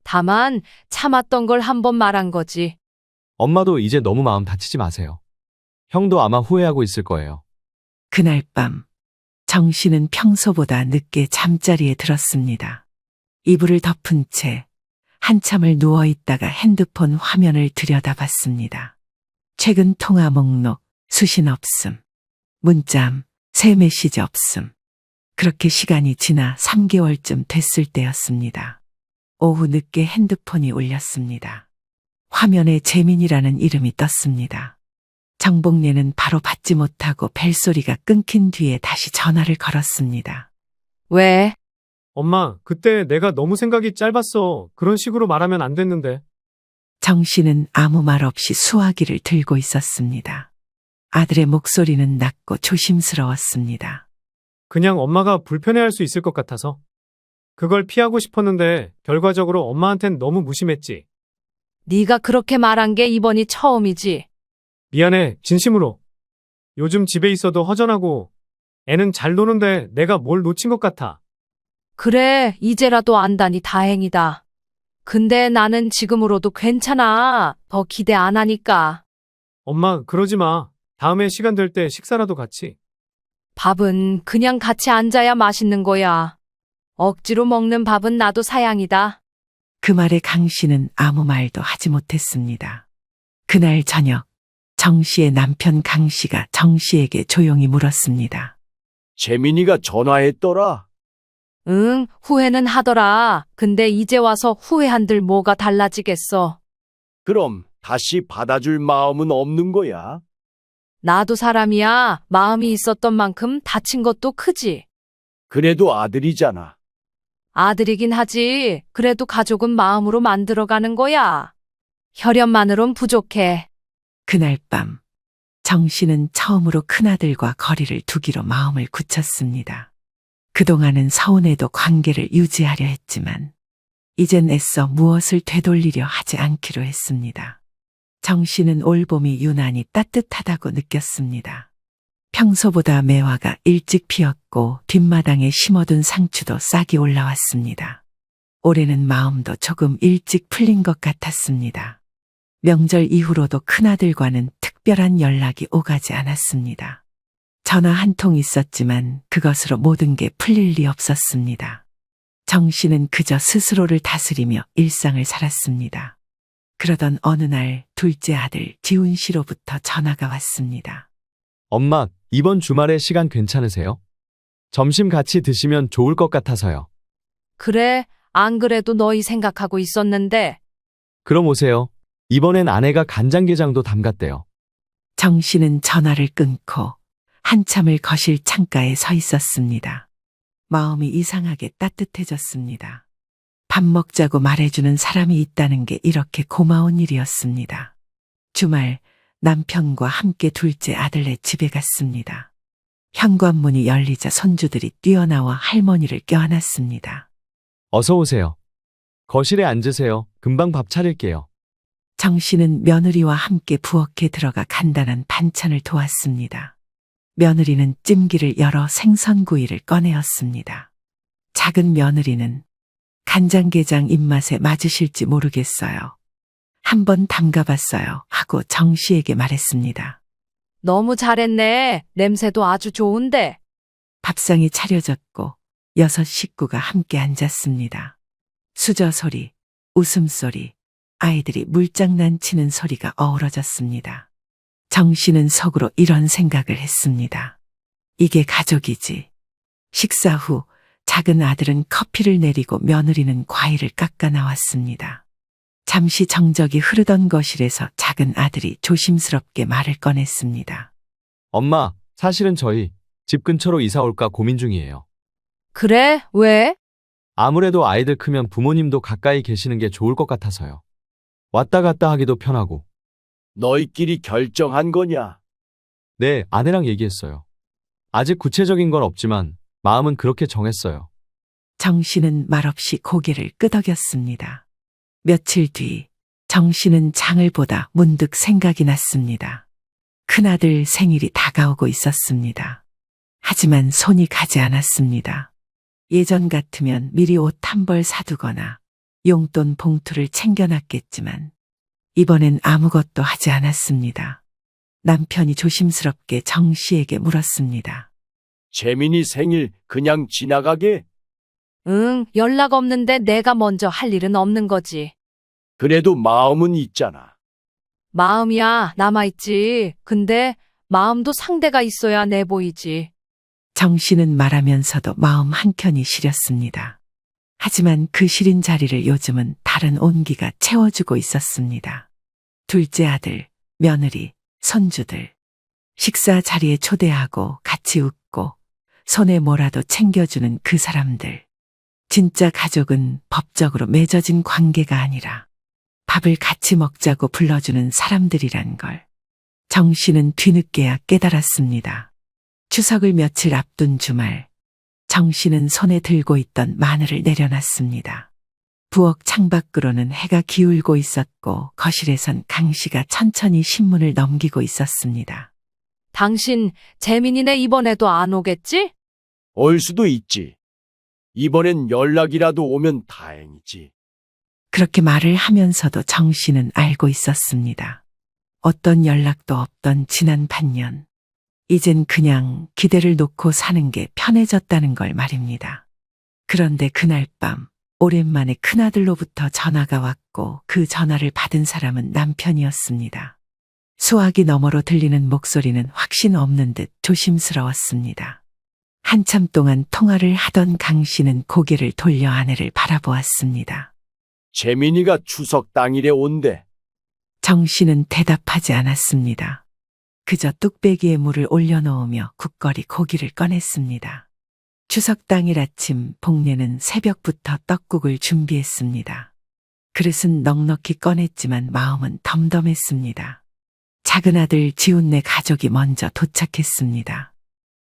다만 참았던 걸 한번 말한 거지. 엄마도 이제 너무 마음 다치지 마세요. 형도 아마 후회하고 있을 거예요. 그날 밤 정 씨는 평소보다 늦게 잠자리에 들었습니다. 이불을 덮은 채 한참을 누워 있다가 핸드폰 화면을 들여다봤습니다. 최근 통화 목록, 수신 없음. 문자함, 새 메시지 없음. 그렇게 시간이 지나 3개월쯤 됐을 때였습니다. 오후 늦게 핸드폰이 울렸습니다. 화면에 재민이라는 이름이 떴습니다. 정복래는 바로 받지 못하고 벨소리가 끊긴 뒤에 다시 전화를 걸었습니다. 왜? 엄마, 그때 내가 너무 생각이 짧았어. 그런 식으로 말하면 안 됐는데. 정 씨는 아무 말 없이 수화기를 들고 있었습니다. 아들의 목소리는 낮고 조심스러웠습니다. 그냥 엄마가 불편해할 수 있을 것 같아서. 그걸 피하고 싶었는데 결과적으로 엄마한텐 너무 무심했지. 네가 그렇게 말한 게 이번이 처음이지. 미안해, 진심으로. 요즘 집에 있어도 허전하고 애는 잘 노는데 내가 뭘 놓친 것 같아. 그래, 이제라도 안다니 다행이다. 근데 나는 지금으로도 괜찮아. 더 기대 안 하니까. 엄마, 그러지 마. 다음에 시간 될 때 식사라도 같이. 밥은 그냥 같이 앉아야 맛있는 거야. 억지로 먹는 밥은 나도 사양이다. 그 말에 강 씨는 아무 말도 하지 못했습니다. 그날 저녁 정 씨의 남편 강 씨가 정 씨에게 조용히 물었습니다. 재민이가 전화했더라. 응, 후회는 하더라. 근데 이제 와서 후회한들 뭐가 달라지겠어. 그럼 다시 받아줄 마음은 없는 거야? 나도 사람이야. 마음이 있었던 만큼 다친 것도 크지. 그래도 아들이잖아. 아들이긴 하지. 그래도 가족은 마음으로 만들어가는 거야. 혈연만으론 부족해. 그날 밤 정 씨는 처음으로 큰아들과 거리를 두기로 마음을 굳혔습니다. 그동안은 서운해도 관계를 유지하려 했지만 이젠 애써 무엇을 되돌리려 하지 않기로 했습니다. 정 씨는 올봄이 유난히 따뜻하다고 느꼈습니다. 평소보다 매화가 일찍 피었고 뒷마당에 심어둔 상추도 싹이 올라왔습니다. 올해는 마음도 조금 일찍 풀린 것 같았습니다. 명절 이후로도 큰아들과는 특별한 연락이 오가지 않았습니다. 전화 한 통 있었지만 그것으로 모든 게 풀릴 리 없었습니다. 정 씨는 그저 스스로를 다스리며 일상을 살았습니다. 그러던 어느 날 둘째 아들 지훈 씨로부터 전화가 왔습니다. 엄마, 이번 주말에 시간 괜찮으세요? 점심 같이 드시면 좋을 것 같아서요. 그래, 안 그래도 너희 생각하고 있었는데. 그럼 오세요. 이번엔 아내가 간장게장도 담갔대요. 정 씨는 전화를 끊고 한참을 거실 창가에 서 있었습니다. 마음이 이상하게 따뜻해졌습니다. 밥 먹자고 말해주는 사람이 있다는 게 이렇게 고마운 일이었습니다. 주말 남편과 함께 둘째 아들네 집에 갔습니다. 현관문이 열리자 손주들이 뛰어나와 할머니를 껴안았습니다. 어서 오세요. 거실에 앉으세요. 금방 밥 차릴게요. 정 씨는 며느리와 함께 부엌에 들어가 간단한 반찬을 도왔습니다. 며느리는 찜기를 열어 생선구이를 꺼내었습니다. 작은 며느리는 간장게장 입맛에 맞으실지 모르겠어요. 한번 담가봤어요 하고 정 씨에게 말했습니다. 너무 잘했네. 냄새도 아주 좋은데. 밥상이 차려졌고 6 식구가 함께 앉았습니다. 수저 소리, 웃음소리, 아이들이 물장난 치는 소리가 어우러졌습니다. 정 씨는 속으로 이런 생각을 했습니다. 이게 가족이지. 식사 후 작은 아들은 커피를 내리고 며느리는 과일을 깎아 나왔습니다. 잠시 정적이 흐르던 거실에서 작은 아들이 조심스럽게 말을 꺼냈습니다. 엄마, 사실은 저희 집 근처로 이사 올까 고민 중이에요. 그래? 왜? 아무래도 아이들 크면 부모님도 가까이 계시는 게 좋을 것 같아서요. 왔다 갔다 하기도 편하고. 너희끼리 결정한 거냐? 네, 아내랑 얘기했어요. 아직 구체적인 건 없지만 마음은 그렇게 정했어요. 정 씨는 말없이 고개를 끄덕였습니다. 며칠 뒤, 정 씨는 장을 보다 문득 생각이 났습니다. 큰아들 생일이 다가오고 있었습니다. 하지만 손이 가지 않았습니다. 예전 같으면 미리 옷 한 벌 사두거나 용돈 봉투를 챙겨놨겠지만 이번엔 아무것도 하지 않았습니다. 남편이 조심스럽게 정 씨에게 물었습니다. 재민이 생일 그냥 지나가게? 응, 연락 없는데 내가 먼저 할 일은 없는 거지. 그래도 마음은 있잖아. 마음이야, 남아있지. 근데 마음도 상대가 있어야 내 보이지. 정 씨는 말하면서도 마음 한켠이 시렸습니다. 하지만 그 시린 자리를 요즘은 다른 온기가 채워주고 있었습니다. 둘째 아들, 며느리, 손주들. 식사 자리에 초대하고 같이 웃고 손에 뭐라도 챙겨주는 그 사람들. 진짜 가족은 법적으로 맺어진 관계가 아니라 밥을 같이 먹자고 불러주는 사람들이란 걸. 정 씨는 뒤늦게야 깨달았습니다. 추석을 며칠 앞둔 주말, 정 씨는 손에 들고 있던 마늘을 내려놨습니다. 부엌 창밖으로는 해가 기울고 있었고 거실에선 강 씨가 천천히 신문을 넘기고 있었습니다. 당신, 재민이네 이번에도 안 오겠지? 올 수도 있지. 이번엔 연락이라도 오면 다행이지. 그렇게 말을 하면서도 정 씨는 알고 있었습니다. 어떤 연락도 없던 지난 반년. 이젠 그냥 기대를 놓고 사는 게 편해졌다는 걸 말입니다. 그런데 그날 밤 오랜만에 큰아들로부터 전화가 왔고 그 전화를 받은 사람은 남편이었습니다. 수화기 너머로 들리는 목소리는 확신 없는 듯 조심스러웠습니다. 한참 동안 통화를 하던 강 씨는 고개를 돌려 아내를 바라보았습니다. 재민이가 추석 당일에 온대. 정 씨는 대답하지 않았습니다. 그저 뚝배기에 물을 올려놓으며 국거리 고기를 꺼냈습니다. 추석 당일 아침 복례는 새벽부터 떡국을 준비했습니다. 그릇은 넉넉히 꺼냈지만 마음은 덤덤했습니다. 작은 아들 지훈네 가족이 먼저 도착했습니다.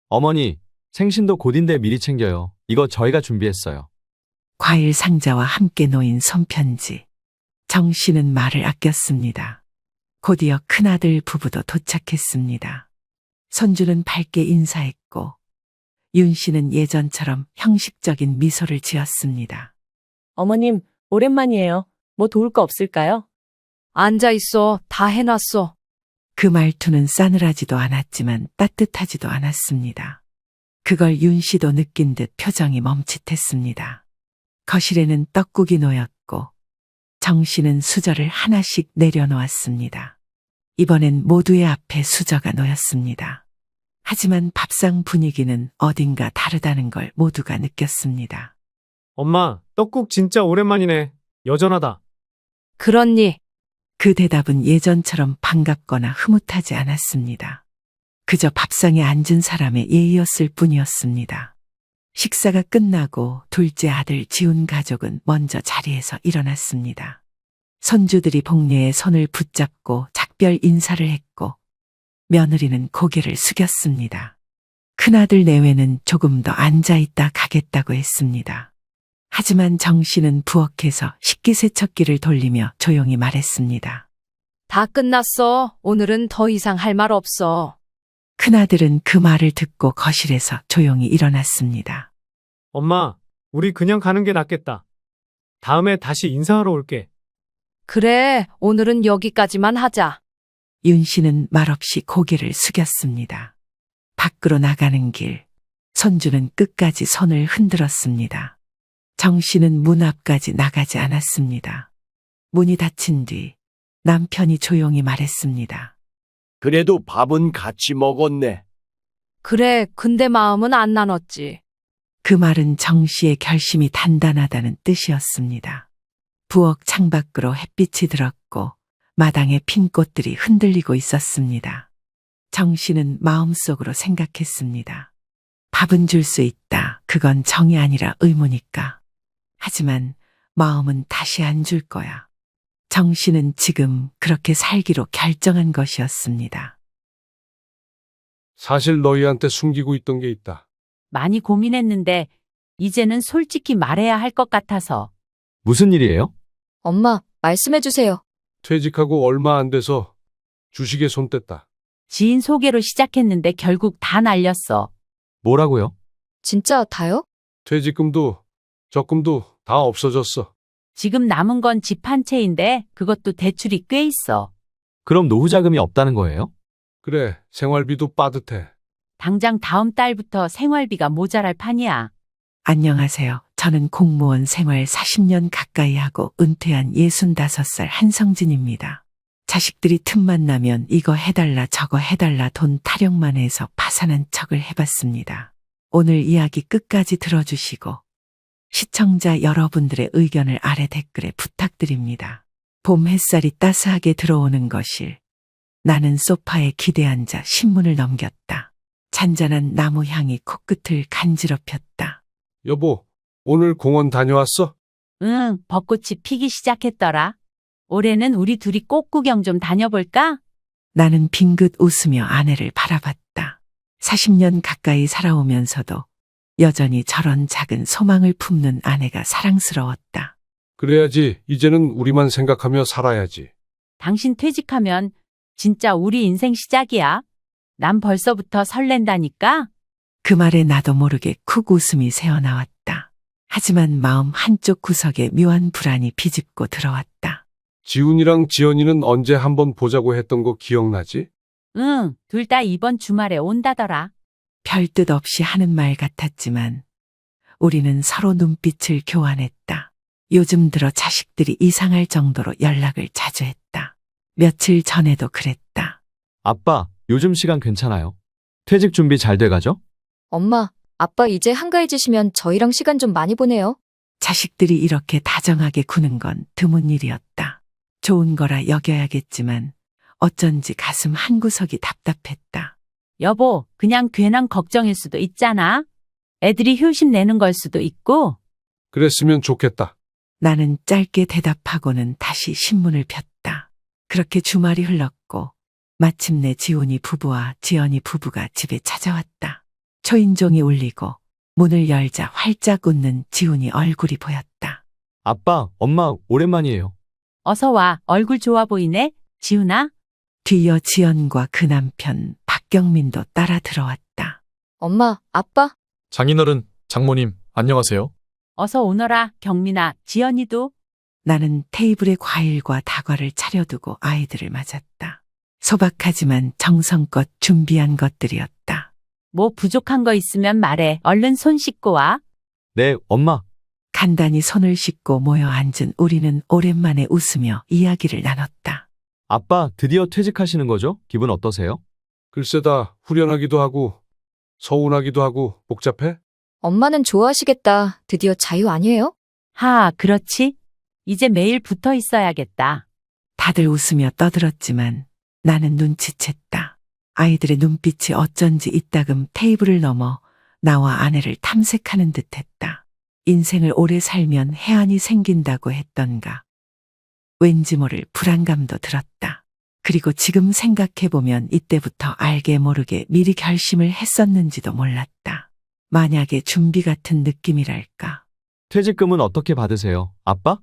어머니, 생신도 곧인데 미리 챙겨요. 이거 저희가 준비했어요. 과일 상자와 함께 놓인 손편지. 정 씨는 말을 아꼈습니다. 곧이어 큰아들 부부도 도착했습니다. 손주는 밝게 인사했고 윤 씨는 예전처럼 형식적인 미소를 지었습니다. 어머님, 오랜만이에요. 뭐 도울 거 없을까요? 앉아있어. 다 해놨어. 그 말투는 싸늘하지도 않았지만 따뜻하지도 않았습니다. 그걸 윤 씨도 느낀 듯 표정이 멈칫했습니다. 거실에는 떡국이 놓였고 정 씨는 수저를 하나씩 내려놓았습니다. 이번엔 모두의 앞에 수저가 놓였습니다. 하지만 밥상 분위기는 어딘가 다르다는 걸 모두가 느꼈습니다. 엄마, 떡국 진짜 오랜만이네. 여전하다. 그렇니? 그 대답은 예전처럼 반갑거나 흐뭇하지 않았습니다. 그저 밥상에 앉은 사람의 예의였을 뿐이었습니다. 식사가 끝나고 둘째 아들 지훈 가족은 먼저 자리에서 일어났습니다. 손주들이 복례에 손을 붙잡고 작별 인사를 했고 며느리는 고개를 숙였습니다. 큰아들 내외는 조금 더 앉아있다 가겠다고 했습니다. 하지만 정 씨는 부엌에서 식기세척기를 돌리며 조용히 말했습니다. 다 끝났어. 오늘은 더 이상 할 말 없어. 큰아들은 그 말을 듣고 거실에서 조용히 일어났습니다. 엄마, 우리 그냥 가는 게 낫겠다. 다음에 다시 인사하러 올게. 그래, 오늘은 여기까지만 하자. 윤 씨는 말없이 고개를 숙였습니다. 밖으로 나가는 길, 손주는 끝까지 손을 흔들었습니다. 정 씨는 문 앞까지 나가지 않았습니다. 문이 닫힌 뒤 남편이 조용히 말했습니다. 그래도 밥은 같이 먹었네. 그래, 근데 마음은 안 나눴지. 그 말은 정 씨의 결심이 단단하다는 뜻이었습니다. 부엌 창밖으로 햇빛이 들었고 마당에 핀 꽃들이 흔들리고 있었습니다. 정 씨는 마음속으로 생각했습니다. 밥은 줄 수 있다. 그건 정이 아니라 의무니까. 하지만 마음은 다시 안 줄 거야. 정 씨는 지금 그렇게 살기로 결정한 것이었습니다. 사실 너희한테 숨기고 있던 게 있다. 많이 고민했는데 이제는 솔직히 말해야 할 것 같아서. 무슨 일이에요? 엄마, 말씀해 주세요. 퇴직하고 얼마 안 돼서 주식에 손 뗐다. 지인 소개로 시작했는데 결국 다 날렸어. 뭐라고요? 진짜 다요? 퇴직금도 적금도 다 없어졌어. 지금 남은 건 집 한 채인데 그것도 대출이 꽤 있어. 그럼 노후 자금이 없다는 거예요? 그래, 생활비도 빠듯해. 당장 다음 달부터 생활비가 모자랄 판이야. 안녕하세요. 저는 공무원 생활 40년 가까이 하고 은퇴한 65살 한성진입니다. 자식들이 틈만 나면 이거 해달라 저거 해달라 돈 타령만 해서 파산한 척을 해봤습니다. 오늘 이야기 끝까지 들어주시고 시청자 여러분들의 의견을 아래 댓글에 부탁드립니다. 봄 햇살이 따스하게 들어오는 것일. 나는 소파에 기대앉아 신문을 넘겼다. 잔잔한 나무 향이 코끝을 간지럽혔다. 여보, 오늘 공원 다녀왔어? 응, 벚꽃이 피기 시작했더라. 올해는 우리 둘이 꽃 구경 좀 다녀볼까? 나는 빙긋 웃으며 아내를 바라봤다. 40년 가까이 살아오면서도 여전히 저런 작은 소망을 품는 아내가 사랑스러웠다. 그래야지. 이제는 우리만 생각하며 살아야지. 당신 퇴직하면 진짜 우리 인생 시작이야. 난 벌써부터 설렌다니까? 그 말에 나도 모르게 쿡 웃음이 새어나왔다. 하지만 마음 한쪽 구석에 묘한 불안이 비집고 들어왔다. 지훈이랑 지연이는 언제 한번 보자고 했던 거 기억나지? 응, 둘 다 이번 주말에 온다더라. 별 뜻 없이 하는 말 같았지만 우리는 서로 눈빛을 교환했다. 요즘 들어 자식들이 이상할 정도로 연락을 자주 했다. 며칠 전에도 그랬다. 아빠, 요즘 시간 괜찮아요? 퇴직 준비 잘 돼가죠? 엄마, 아빠 이제 한가해지시면 저희랑 시간 좀 많이 보내요. 자식들이 이렇게 다정하게 구는 건 드문 일이었다. 좋은 거라 여겨야겠지만 어쩐지 가슴 한구석이 답답했다. 여보, 그냥 괜한 걱정일 수도 있잖아. 애들이 효심 내는 걸 수도 있고. 그랬으면 좋겠다. 나는 짧게 대답하고는 다시 신문을 폈다. 그렇게 주말이 흘렀고 마침내 지훈이 부부와 지연이 부부가 집에 찾아왔다. 초인종이 울리고 문을 열자 활짝 웃는 지훈이 얼굴이 보였다. 아빠, 엄마, 오랜만이에요. 어서 와, 얼굴 좋아 보이네. 지훈아? 뒤이어 지연과 그 남편 박경민도 따라 들어왔다. 엄마, 아빠, 장인어른, 장모님, 안녕하세요. 어서 오너라, 경민아, 지연이도. 나는 테이블에 과일과 다과를 차려두고 아이들을 맞았다. 소박하지만 정성껏 준비한 것들이었다. 뭐 부족한 거 있으면 말해. 얼른 손 씻고 와. 네, 엄마. 간단히 손을 씻고 모여 앉은 우리는 오랜만에 웃으며 이야기를 나눴다. 아빠, 드디어 퇴직하시는 거죠? 기분 어떠세요? 글쎄다, 후련하기도 하고 서운하기도 하고 복잡해? 엄마는 좋아하시겠다. 드디어 자유 아니에요? 하, 그렇지. 이제 매일 붙어 있어야겠다. 다들 웃으며 떠들었지만 나는 눈치챘다. 아이들의 눈빛이 어쩐지 이따금 테이블을 넘어 나와 아내를 탐색하는 듯했다. 인생을 오래 살면 해안이 생긴다고 했던가. 왠지 모를 불안감도 들었다. 그리고 지금 생각해보면 이때부터 알게 모르게 미리 결심을 했었는지도 몰랐다. 만약에 준비 같은 느낌이랄까. 퇴직금은 어떻게 받으세요, 아빠?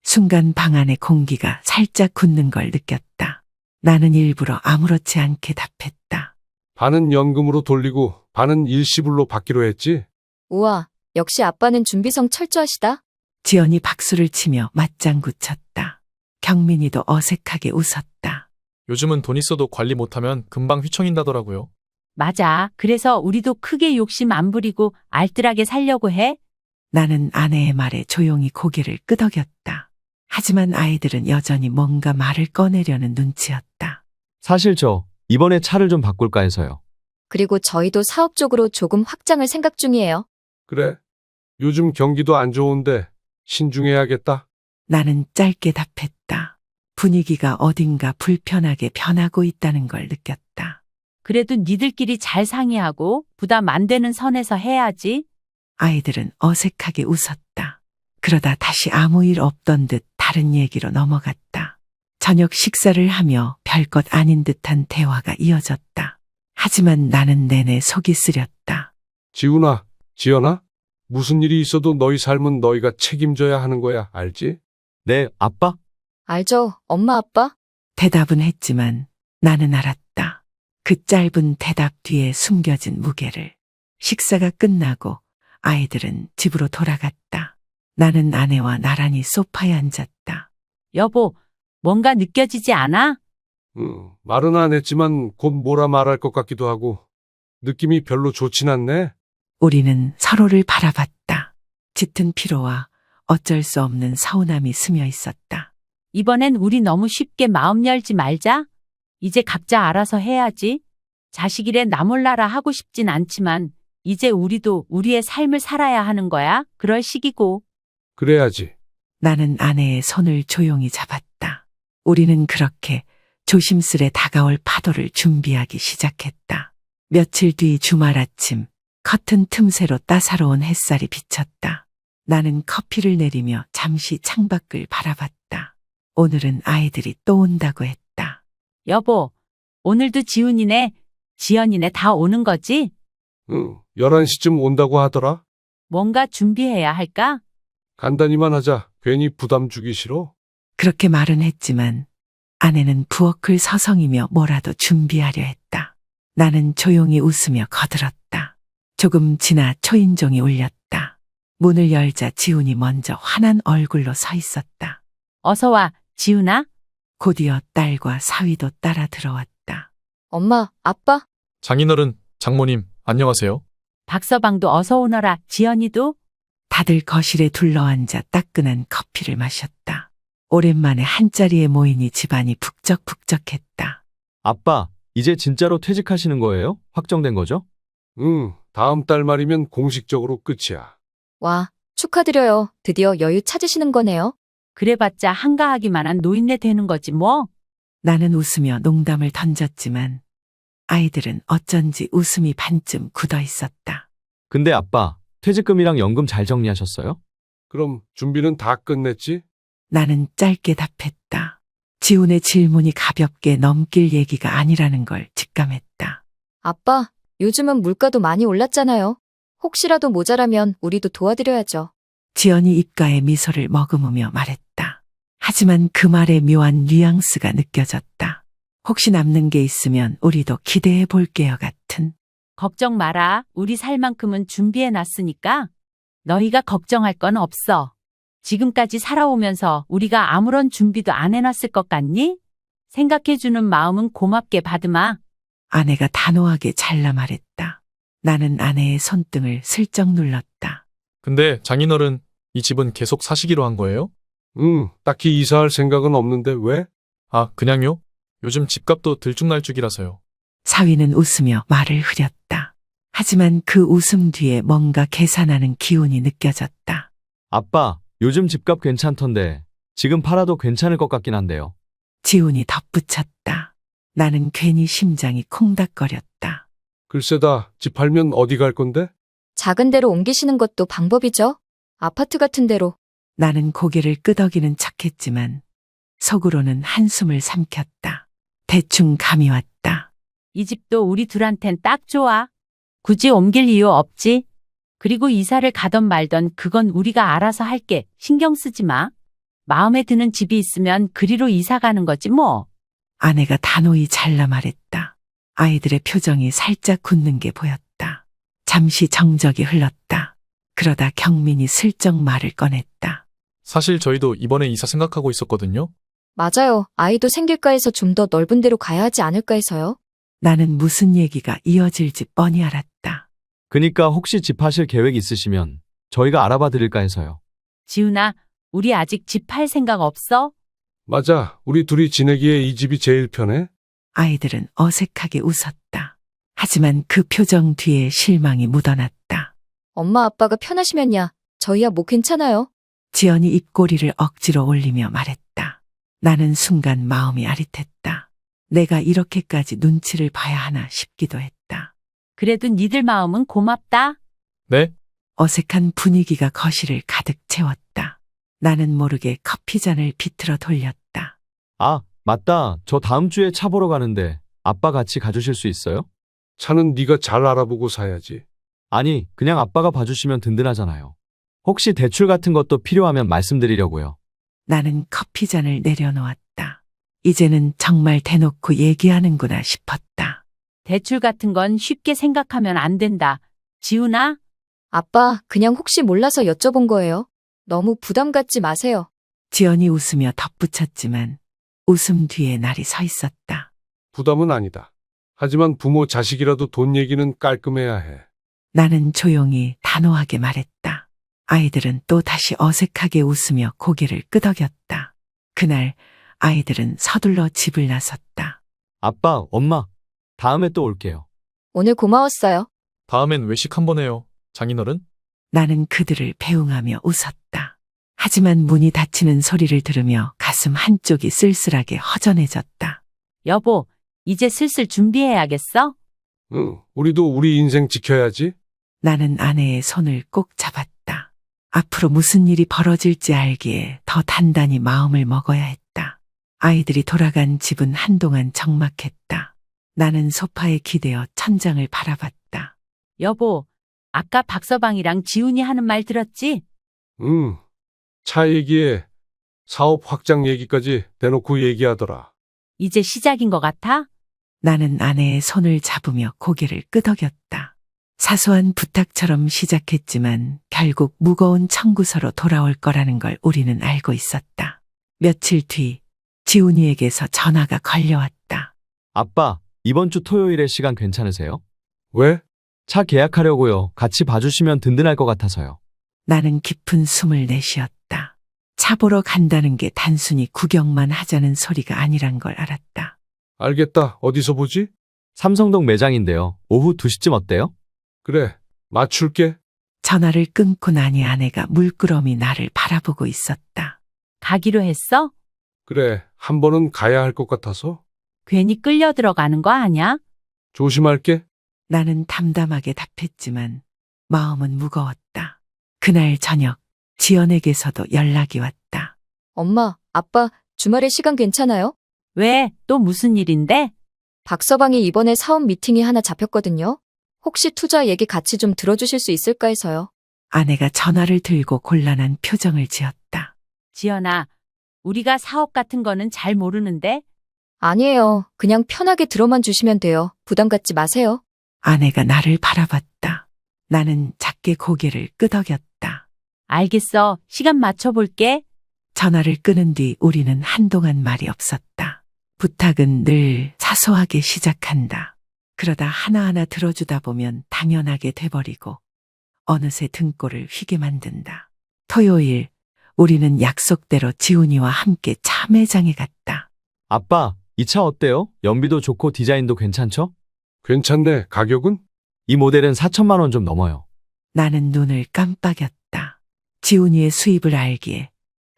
순간 방 안의 공기가 살짝 굳는 걸 느꼈다. 나는 일부러 아무렇지 않게 답했다. 반은 연금으로 돌리고 반은 일시불로 받기로 했지? 우와, 역시 아빠는 준비성 철저하시다. 지연이 박수를 치며 맞장구 쳤다. 경민이도 어색하게 웃었다. 요즘은 돈 있어도 관리 못하면 금방 휘청인다더라고요. 맞아. 그래서 우리도 크게 욕심 안 부리고 알뜰하게 살려고 해. 나는 아내의 말에 조용히 고개를 끄덕였다. 하지만 아이들은 여전히 뭔가 말을 꺼내려는 눈치였다. 사실 저 이번에 차를 좀 바꿀까 해서요. 그리고 저희도 사업 쪽으로 조금 확장을 생각 중이에요. 그래, 요즘 경기도 안 좋은데 신중해야겠다. 나는 짧게 답했다. 분위기가 어딘가 불편하게 변하고 있다는 걸 느꼈다. 그래도 니들끼리 잘 상의하고 부담 안 되는 선에서 해야지. 아이들은 어색하게 웃었다. 그러다 다시 아무 일 없던 듯 다른 얘기로 넘어갔다. 저녁 식사를 하며 별것 아닌 듯한 대화가 이어졌다. 하지만 나는 내내 속이 쓰렸다. 지훈아, 지연아, 무슨 일이 있어도 너희 삶은 너희가 책임져야 하는 거야, 알지? 네, 아빠? 알죠, 엄마, 아빠? 대답은 했지만 나는 알았다. 그 짧은 대답 뒤에 숨겨진 무게를. 식사가 끝나고 아이들은 집으로 돌아갔다. 나는 아내와 나란히 소파에 앉았다. 여보, 뭔가 느껴지지 않아? 말은 안 했지만 곧 뭐라 말할 것 같기도 하고 느낌이 별로 좋진 않네. 우리는 서로를 바라봤다. 짙은 피로와 어쩔 수 없는 서운함이 스며 있었다. 이번엔 우리 너무 쉽게 마음 열지 말자. 이제 각자 알아서 해야지. 자식이래 나 몰라라 하고 싶진 않지만 이제 우리도 우리의 삶을 살아야 하는 거야. 그럴 시기고. 그래야지. 나는 아내의 손을 조용히 잡았다. 우리는 그렇게 조심스레 다가올 파도를 준비하기 시작했다. 며칠 뒤 주말 아침, 커튼 틈새로 따사로운 햇살이 비쳤다. 나는 커피를 내리며 잠시 창밖을 바라봤다. 오늘은 아이들이 또 온다고 했다. 여보, 오늘도 지훈이네, 지연이네 다 오는 거지? 11시쯤 온다고 하더라. 뭔가 준비해야 할까? 간단히만 하자. 괜히 부담 주기 싫어. 그렇게 말은 했지만 아내는 부엌을 서성이며 뭐라도 준비하려 했다. 나는 조용히 웃으며 거들었다. 조금 지나 초인종이 울렸다. 문을 열자 지훈이 먼저 환한 얼굴로 서 있었다. 어서 와, 지훈아. 곧이어 딸과 사위도 따라 들어왔다. 엄마, 아빠? 장인어른, 장모님, 안녕하세요. 박서방도 어서 오너라, 지연이도. 다들 거실에 둘러앉아 따끈한 커피를 마셨다. 오랜만에 한자리에 모이니 집안이 북적북적했다. 아빠, 이제 진짜로 퇴직하시는 거예요? 확정된 거죠? 다음 달 말이면 공식적으로 끝이야. 와, 축하드려요. 드디어 여유 찾으시는 거네요. 그래봤자 한가하기만 한 노인네 되는 거지 뭐. 나는 웃으며 농담을 던졌지만 아이들은 어쩐지 웃음이 반쯤 굳어 있었다. 근데 아빠, 퇴직금이랑 연금 잘 정리하셨어요? 그럼 준비는 다 끝냈지? 나는 짧게 답했다. 지훈의 질문이 가볍게 넘길 얘기가 아니라는 걸 직감했다. 아빠, 요즘은 물가도 많이 올랐잖아요. 혹시라도 모자라면 우리도 도와드려야죠. 지연이 입가에 미소를 머금으며 말했다. 하지만 그 말에 묘한 뉘앙스가 느껴졌다. 혹시 남는 게 있으면 우리도 기대해 볼게요 같은. 걱정 마라. 우리 살 만큼은 준비해 놨으니까 너희가 걱정할 건 없어. 지금까지 살아오면서 우리가 아무런 준비도 안 해놨을 것 같니? 생각해주는 마음은 고맙게 받으마. 아내가 단호하게 잘라 말했다. 나는 아내의 손등을 슬쩍 눌렀다. 근데 장인어른, 이 집은 계속 사시기로 한 거예요? 딱히 이사할 생각은 없는데 왜? 아, 그냥요? 요즘 집값도 들쭉날쭉이라서요. 사위는 웃으며 말을 흐렸다. 하지만 그 웃음 뒤에 뭔가 계산하는 기운이 느껴졌다. 아빠, 요즘 집값 괜찮던데 지금 팔아도 괜찮을 것 같긴 한데요. 지훈이 덧붙였다. 나는 괜히 심장이 콩닥거렸다. 글쎄다. 집 팔면 어디 갈 건데? 작은 데로 옮기시는 것도 방법이죠. 아파트 같은 데로. 나는 고개를 끄덕이는 척했지만 속으로는 한숨을 삼켰다. 대충 감이 왔다. 이 집도 우리 둘한텐 딱 좋아. 굳이 옮길 이유 없지. 그리고 이사를 가던 말던 그건 우리가 알아서 할게. 신경 쓰지 마. 마음에 드는 집이 있으면 그리로 이사 가는 거지 뭐. 아내가 단호히 잘라 말했다. 아이들의 표정이 살짝 굳는 게 보였다. 잠시 정적이 흘렀다. 그러다 경민이 슬쩍 말을 꺼냈다. 사실 저희도 이번에 이사 생각하고 있었거든요. 맞아요. 아이도 생길까 해서 좀 더 넓은 데로 가야 하지 않을까 해서요. 나는 무슨 얘기가 이어질지 뻔히 알았다. 그니까 혹시 집 하실 계획 있으시면 저희가 알아봐 드릴까 해서요. 지훈아, 우리 아직 집 팔 생각 없어? 맞아. 우리 둘이 지내기에 이 집이 제일 편해. 아이들은 어색하게 웃었다. 하지만 그 표정 뒤에 실망이 묻어났다. 엄마 아빠가 편하시면야 저희야 뭐 괜찮아요. 지연이 입꼬리를 억지로 올리며 말했다. 나는 순간 마음이 아릿했다. 내가 이렇게까지 눈치를 봐야 하나 싶기도 했다. 그래도 니들 마음은 고맙다. 네? 어색한 분위기가 거실을 가득 채웠다. 나는 모르게 커피잔을 비틀어 돌렸다. 아, 맞다. 저 다음 주에 차 보러 가는데 아빠 같이 가주실 수 있어요? 차는 네가 잘 알아보고 사야지. 아니, 그냥 아빠가 봐주시면 든든하잖아요. 혹시 대출 같은 것도 필요하면 말씀드리려고요. 나는 커피잔을 내려놓았다. 이제는 정말 대놓고 얘기하는구나 싶었다. 대출 같은 건 쉽게 생각하면 안 된다. 지훈아, 아빠, 그냥 혹시 몰라서 여쭤본 거예요. 너무 부담 갖지 마세요. 지연이 웃으며 덧붙였지만 웃음 뒤에 날이 서 있었다. 부담은 아니다. 하지만 부모 자식이라도 돈 얘기는 깔끔해야 해. 나는 조용히 단호하게 말했다. 아이들은 또 다시 어색하게 웃으며 고개를 끄덕였다. 그날 아이들은 서둘러 집을 나섰다. 아빠, 엄마, 다음에 또 올게요. 오늘 고마웠어요. 다음엔 외식 한번 해요. 장인어른? 나는 그들을 배웅하며 웃었다. 하지만 문이 닫히는 소리를 들으며 가슴 한쪽이 쓸쓸하게 허전해졌다. 여보, 이제 슬슬 준비해야겠어? 응, 우리도 우리 인생 지켜야지. 나는 아내의 손을 꼭 잡았다. 앞으로 무슨 일이 벌어질지 알기에 더 단단히 마음을 먹어야 했다. 아이들이 돌아간 집은 한동안 적막했다. 나는 소파에 기대어 천장을 바라봤다. 여보, 아까 박서방이랑 지훈이 하는 말 들었지? 응, 차 얘기에 사업 확장 얘기까지 대놓고 얘기하더라. 이제 시작인 것 같아? 나는 아내의 손을 잡으며 고개를 끄덕였다. 사소한 부탁처럼 시작했지만 결국 무거운 청구서로 돌아올 거라는 걸 우리는 알고 있었다. 며칠 뒤 지훈이에게서 전화가 걸려왔다. 아빠, 이번 주 토요일에 시간 괜찮으세요? 왜? 차 계약하려고요. 같이 봐주시면 든든할 것 같아서요. 나는 깊은 숨을 내쉬었다. 차 보러 간다는 게 단순히 구경만 하자는 소리가 아니란 걸 알았다. 알겠다. 어디서 보지? 삼성동 매장인데요. 오후 2시쯤 어때요? 그래, 맞출게. 전화를 끊고 나니 아내가 물끄러미 나를 바라보고 있었다. 가기로 했어? 그래, 한 번은 가야 할 것 같아서. 괜히 끌려 들어가는 거 아니야? 조심할게. 나는 담담하게 답했지만 마음은 무거웠다. 그날 저녁 지연에게서도 연락이 왔다. 엄마, 아빠, 주말에 시간 괜찮아요? 왜? 또 무슨 일인데? 박서방이 이번에 사업 미팅이 하나 잡혔거든요. 혹시 투자 얘기 같이 좀 들어주실 수 있을까 해서요. 아내가 전화를 들고 곤란한 표정을 지었다. 지연아, 우리가 사업 같은 거는 잘 모르는데? 아니에요. 그냥 편하게 들어만 주시면 돼요. 부담 갖지 마세요. 아내가 나를 바라봤다. 나는 작게 고개를 끄덕였다. 알겠어. 시간 맞춰볼게. 전화를 끊은 뒤 우리는 한동안 말이 없었다. 부탁은 늘 사소하게 시작한다. 그러다 하나하나 들어주다 보면 당연하게 돼버리고 어느새 등골을 휘게 만든다. 토요일 우리는 약속대로 지훈이와 함께 차 매장에 갔다. 아빠, 이 차 어때요? 연비도 좋고 디자인도 괜찮죠? 괜찮네. 가격은? 이 모델은 4천만 원 좀 넘어요. 나는 눈을 깜빡였다. 지훈이의 수입을 알기에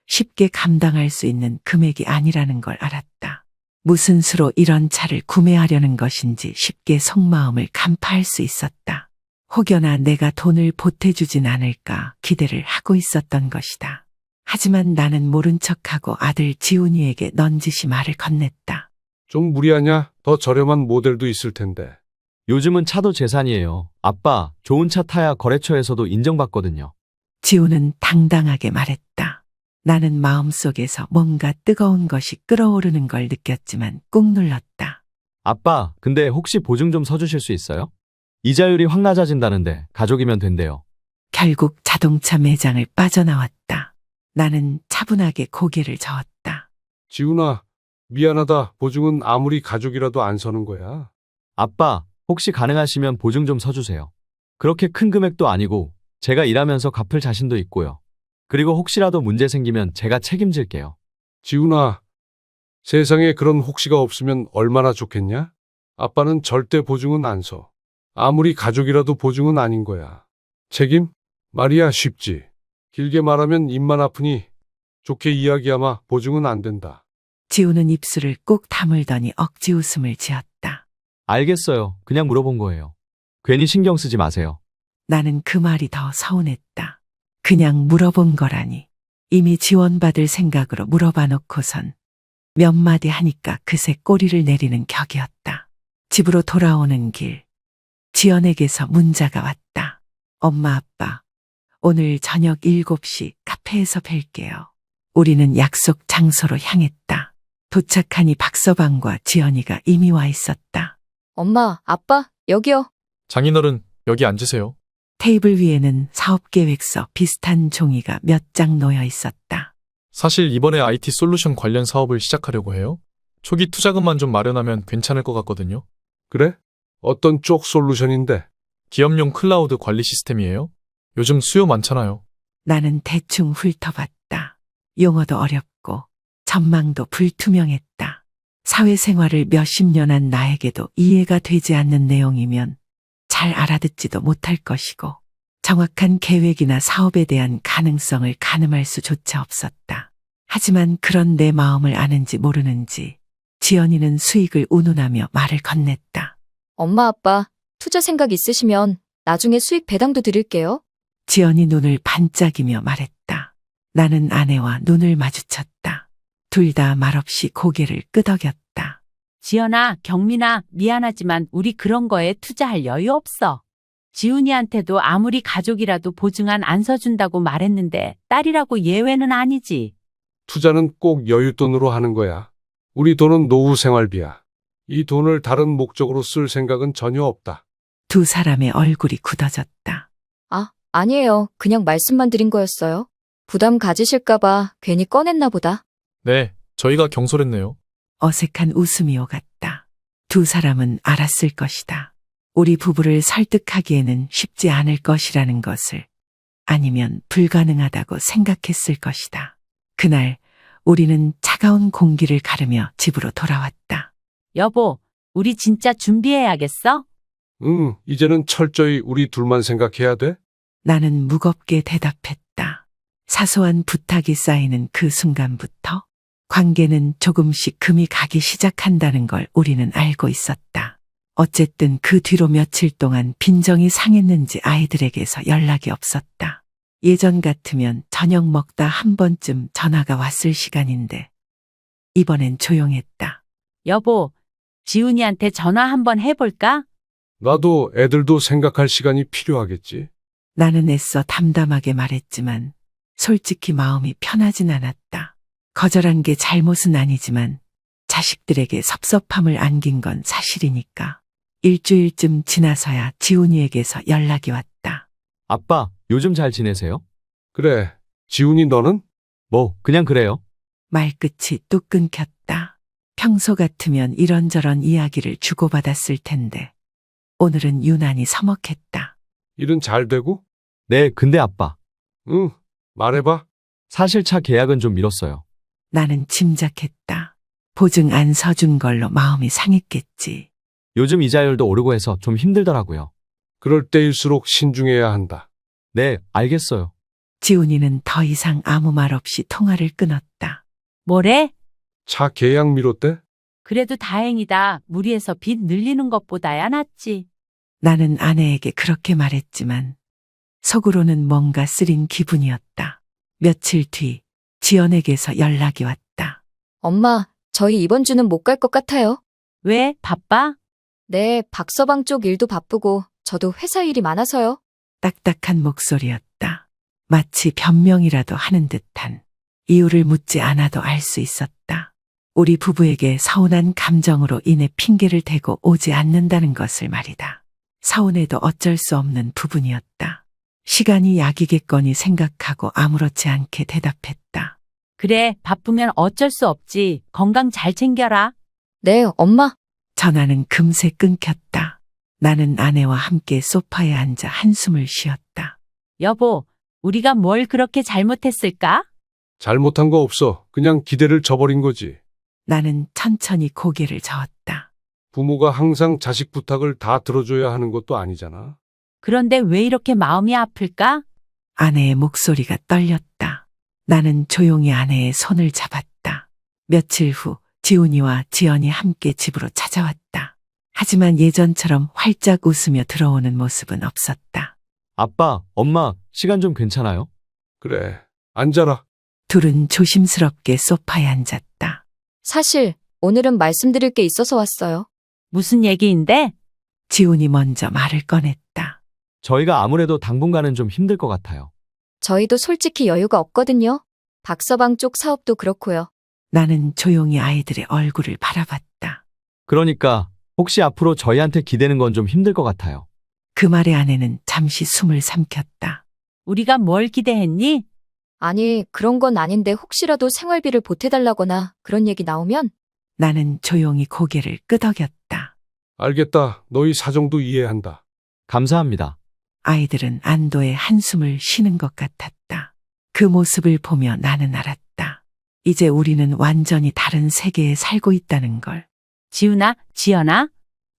쉽게 감당할 수 있는 금액이 아니라는 걸 알았다. 무슨 수로 이런 차를 구매하려는 것인지 쉽게 속마음을 간파할 수 있었다. 혹여나 내가 돈을 보태주진 않을까 기대를 하고 있었던 것이다. 하지만 나는 모른 척하고 아들 지훈이에게 넌지시 말을 건넸다. 좀 무리하냐? 더 저렴한 모델도 있을 텐데. 요즘은 차도 재산이에요. 아빠, 좋은 차 타야 거래처에서도 인정받거든요. 지훈은 당당하게 말했다. 나는 마음속에서 뭔가 뜨거운 것이 끓어오르는 걸 느꼈지만 꾹 눌렀다. 아빠, 근데 혹시 보증 좀 서주실 수 있어요? 이자율이 확 낮아진다는데 가족이면 된대요. 결국 자동차 매장을 빠져나왔다. 나는 차분하게 고개를 저었다. 지훈아, 미안하다. 보증은 아무리 가족이라도 안 서는 거야. 아빠, 혹시 가능하시면 보증 좀 서주세요. 그렇게 큰 금액도 아니고 제가 일하면서 갚을 자신도 있고요. 그리고 혹시라도 문제 생기면 제가 책임질게요. 지훈아, 세상에 그런 혹시가 없으면 얼마나 좋겠냐? 아빠는 절대 보증은 안 서. 아무리 가족이라도 보증은 아닌 거야. 책임? 말이야 쉽지. 길게 말하면 입만 아프니 좋게 이야기하마 보증은 안 된다. 지우는 입술을 꼭 다물더니 억지 웃음을 지었다. 알겠어요. 그냥 물어본 거예요. 괜히 신경 쓰지 마세요. 나는 그 말이 더 서운했다. 그냥 물어본 거라니. 이미 지원받을 생각으로 물어봐 놓고선 몇 마디 하니까 그새 꼬리를 내리는 격이었다. 집으로 돌아오는 길, 지연에게서 문자가 왔다. 엄마, 아빠, 오늘 저녁 7시 카페에서 뵐게요. 우리는 약속 장소로 향했다. 도착하니 박서방과 지연이가 이미 와 있었다. 엄마, 아빠, 여기요. 장인어른, 여기 앉으세요. 테이블 위에는 사업계획서 비슷한 종이가 몇 장 놓여 있었다. 사실 이번에 IT 솔루션 관련 사업을 시작하려고 해요. 초기 투자금만 좀 마련하면 괜찮을 것 같거든요. 그래? 어떤 쪽 솔루션인데? 기업용 클라우드 관리 시스템이에요. 요즘 수요 많잖아요. 나는 대충 훑어봤다. 용어도 어렵고 전망도 불투명했다. 사회생활을 몇십 년 한 나에게도 이해가 되지 않는 내용이면 잘 알아듣지도 못할 것이고 정확한 계획이나 사업에 대한 가능성을 가늠할 수조차 없었다. 하지만 그런 내 마음을 아는지 모르는지 지연이는 수익을 운운하며 말을 건넸다. 엄마, 아빠, 투자 생각 있으시면 나중에 수익 배당도 드릴게요. 지연이 눈을 반짝이며 말했다. 나는 아내와 눈을 마주쳤다. 둘 다 말없이 고개를 끄덕였다. 지연아, 경민아, 미안하지만 우리 그런 거에 투자할 여유 없어. 지훈이한테도 아무리 가족이라도 보증안 안 서준다고 말했는데 딸이라고 예외는 아니지. 투자는 꼭 여윳돈으로 하는 거야. 우리 돈은 노후 생활비야. 이 돈을 다른 목적으로 쓸 생각은 전혀 없다. 두 사람의 얼굴이 굳어졌다. 아, 아니에요. 그냥 말씀만 드린 거였어요. 부담 가지실까봐 괜히 꺼냈나 보다. 네, 저희가 경솔했네요. 어색한 웃음이 오갔다. 두 사람은 알았을 것이다. 우리 부부를 설득하기에는 쉽지 않을 것이라는 것을, 아니면 불가능하다고 생각했을 것이다. 그날 우리는 차가운 공기를 가르며 집으로 돌아왔다. 여보, 우리 진짜 준비해야겠어? 이제는 철저히 우리 둘만 생각해야 돼? 나는 무겁게 대답했다. 사소한 부탁이 쌓이는 그 순간부터 관계는 조금씩 금이 가기 시작한다는 걸 우리는 알고 있었다. 어쨌든 그 뒤로 며칠 동안 빈정이 상했는지 아이들에게서 연락이 없었다. 예전 같으면 저녁 먹다 한 번쯤 전화가 왔을 시간인데 이번엔 조용했다. 여보, 지훈이한테 전화 한번 해볼까? 나도 애들도 생각할 시간이 필요하겠지. 나는 애써 담담하게 말했지만 솔직히 마음이 편하진 않았다. 거절한 게 잘못은 아니지만 자식들에게 섭섭함을 안긴 건 사실이니까. 일주일쯤 지나서야 지훈이에게서 연락이 왔다. 아빠, 요즘 잘 지내세요? 그래, 지훈이 너는? 뭐, 그냥 그래요. 말끝이 뚝 끊겼다. 평소 같으면 이런저런 이야기를 주고받았을 텐데 오늘은 유난히 서먹했다. 일은 잘 되고? 네, 근데 아빠. 응, 말해봐. 사실 차 계약은 좀 미뤘어요. 나는 짐작했다. 보증 안 서준 걸로 마음이 상했겠지. 요즘 이자율도 오르고 해서 좀 힘들더라고요. 그럴 때일수록 신중해야 한다. 네, 알겠어요. 지훈이는 더 이상 아무 말 없이 통화를 끊었다. 뭐래? 차 계약 미뤘대? 그래도 다행이다. 무리해서 빚 늘리는 것보다야 낫지. 나는 아내에게 그렇게 말했지만 속으로는 뭔가 쓰린 기분이었다. 며칠 뒤 지연에게서 연락이 왔다. 엄마, 저희 이번 주는 못 갈 것 같아요. 왜? 바빠? 네, 박서방 쪽 일도 바쁘고 저도 회사 일이 많아서요. 딱딱한 목소리였다. 마치 변명이라도 하는 듯한. 이유를 묻지 않아도 알 수 있었다. 우리 부부에게 서운한 감정으로 인해 핑계를 대고 오지 않는다는 것을 말이다. 서운해도 어쩔 수 없는 부분이었다. 시간이 약이겠거니 생각하고 아무렇지 않게 대답했다. 그래, 바쁘면 어쩔 수 없지. 건강 잘 챙겨라. 네, 엄마. 전화는 금세 끊겼다. 나는 아내와 함께 소파에 앉아 한숨을 쉬었다. 여보, 우리가 뭘 그렇게 잘못했을까? 잘못한 거 없어. 그냥 기대를 저버린 거지. 나는 천천히 고개를 저었다. 부모가 항상 자식 부탁을 다 들어줘야 하는 것도 아니잖아. 그런데 왜 이렇게 마음이 아플까? 아내의 목소리가 떨렸다. 나는 조용히 아내의 손을 잡았다. 며칠 후 지훈이와 지연이 함께 집으로 찾아왔다. 하지만 예전처럼 활짝 웃으며 들어오는 모습은 없었다. 아빠, 엄마, 시간 좀 괜찮아요? 그래, 앉아라. 둘은 조심스럽게 소파에 앉았다. 사실 오늘은 말씀드릴 게 있어서 왔어요. 무슨 얘기인데? 지훈이 먼저 말을 꺼냈다. 저희가 아무래도 당분간은 좀 힘들 것 같아요. 저희도 솔직히 여유가 없거든요. 박서방 쪽 사업도 그렇고요. 나는 조용히 아이들의 얼굴을 바라봤다. 그러니까 혹시 앞으로 저희한테 기대는 건 좀 힘들 것 같아요. 그 말에 아내는 잠시 숨을 삼켰다. 우리가 뭘 기대했니? 아니, 그런 건 아닌데 혹시라도 생활비를 보태달라거나 그런 얘기 나오면 나는 조용히 고개를 끄덕였다. 알겠다. 너희 사정도 이해한다. 감사합니다. 아이들은 안도의 한숨을 쉬는 것 같았다. 그 모습을 보며 나는 알았다. 이제 우리는 완전히 다른 세계에 살고 있다는 걸. 지훈아, 지연아,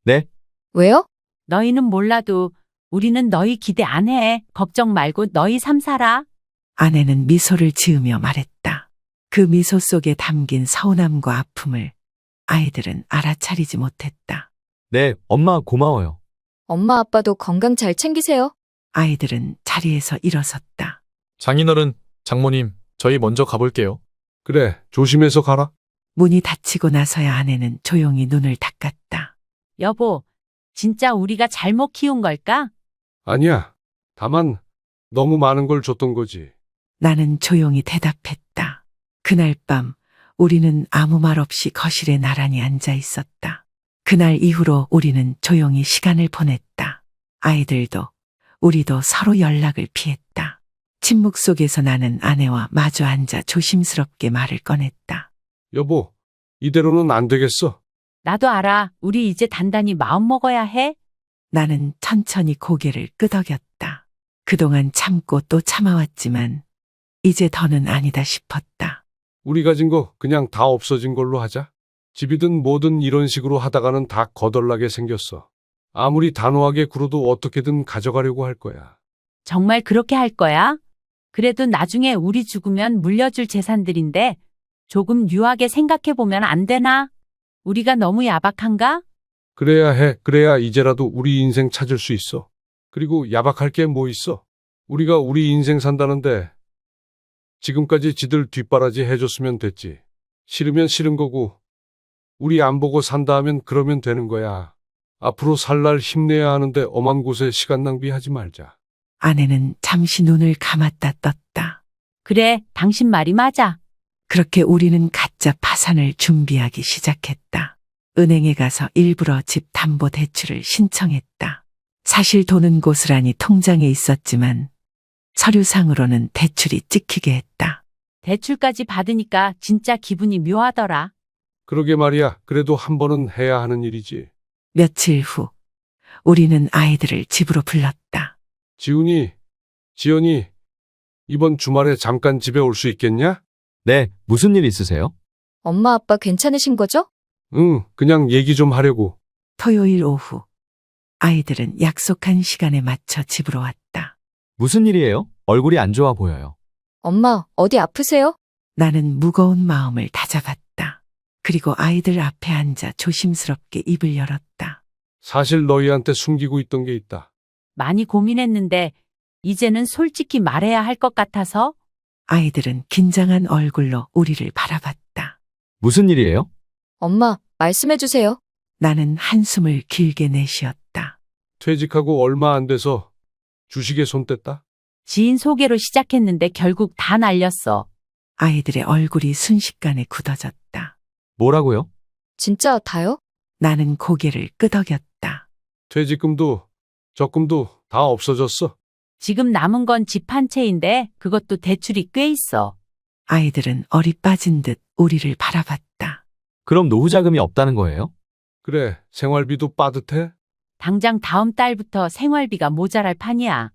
네, 왜요? 너희는 몰라도 우리는 너희 기대 안 해. 걱정 말고 너희 삶 살아. 아내는 미소를 지으며 말했다. 그 미소 속에 담긴 서운함과 아픔을 아이들은 알아차리지 못했다. 네, 엄마 고마워요. 엄마 아빠도 건강 잘 챙기세요. 아이들은 자리에서 일어섰다. 장인어른, 장모님, 저희 먼저 가볼게요. 그래, 조심해서 가라. 문이 닫히고 나서야 아내는 조용히 눈을 닦았다. 여보, 진짜 우리가 잘못 키운 걸까? 아니야. 다만 너무 많은 걸 줬던 거지. 나는 조용히 대답했다. 그날 밤 우리는 아무 말 없이 거실에 나란히 앉아 있었다. 그날 이후로 우리는 조용히 시간을 보냈다. 아이들도 우리도 서로 연락을 피했다. 침묵 속에서 나는 아내와 마주 앉아 조심스럽게 말을 꺼냈다. 여보, 이대로는 안 되겠어. 나도 알아. 우리 이제 단단히 마음 먹어야 해. 나는 천천히 고개를 끄덕였다. 그동안 참고 또 참아왔지만 이제 더는 아니다 싶었다. 우리 가진 거 그냥 다 없어진 걸로 하자. 집이든 뭐든 이런 식으로 하다가는 다 거덜나게 생겼어. 아무리 단호하게 굴어도 어떻게든 가져가려고 할 거야. 정말 그렇게 할 거야? 그래도 나중에 우리 죽으면 물려줄 재산들인데 조금 유하게 생각해보면 안 되나? 우리가 너무 야박한가? 그래야 해. 그래야 이제라도 우리 인생 찾을 수 있어. 그리고 야박할 게 뭐 있어? 우리가 우리 인생 산다는데 지금까지 지들 뒷바라지 해줬으면 됐지. 싫으면 싫은 거고 우리 안 보고 산다 하면 그러면 되는 거야. 앞으로 살 날 힘내야 하는데 엄한 곳에 시간 낭비하지 말자. 아내는 잠시 눈을 감았다 떴다. 그래, 당신 말이 맞아. 그렇게 우리는 가짜 파산을 준비하기 시작했다. 은행에 가서 일부러 집 담보 대출을 신청했다. 사실 돈은 고스란히 통장에 있었지만 서류상으로는 대출이 찍히게 했다. 대출까지 받으니까 진짜 기분이 묘하더라. 그러게 말이야. 그래도 한 번은 해야 하는 일이지. 며칠 후 우리는 아이들을 집으로 불렀다. 지훈이, 지연이, 이번 주말에 잠깐 집에 올 수 있겠냐? 네, 무슨 일 있으세요? 엄마 아빠 괜찮으신 거죠? 응, 그냥 얘기 좀 하려고. 토요일 오후 아이들은 약속한 시간에 맞춰 집으로 왔다. 무슨 일이에요? 얼굴이 안 좋아 보여요. 엄마, 어디 아프세요? 나는 무거운 마음을 다잡았다. 그리고 아이들 앞에 앉아 조심스럽게 입을 열었다. 사실 너희한테 숨기고 있던 게 있다. 많이 고민했는데 이제는 솔직히 말해야 할 것 같아서. 아이들은 긴장한 얼굴로 우리를 바라봤다. 무슨 일이에요? 엄마, 말씀해 주세요. 나는 한숨을 길게 내쉬었다. 퇴직하고 얼마 안 돼서 주식에 손 뗐다. 지인 소개로 시작했는데 결국 다 날렸어. 아이들의 얼굴이 순식간에 굳어졌다. 뭐라고요? 진짜 다요? 나는 고개를 끄덕였다. 퇴직금도 적금도 다 없어졌어. 지금 남은 건 집 한 채인데 그것도 대출이 꽤 있어. 아이들은 얼이 빠진 듯 우리를 바라봤다. 그럼 노후 자금이 없다는 거예요? 그래, 생활비도 빠듯해? 당장 다음 달부터 생활비가 모자랄 판이야.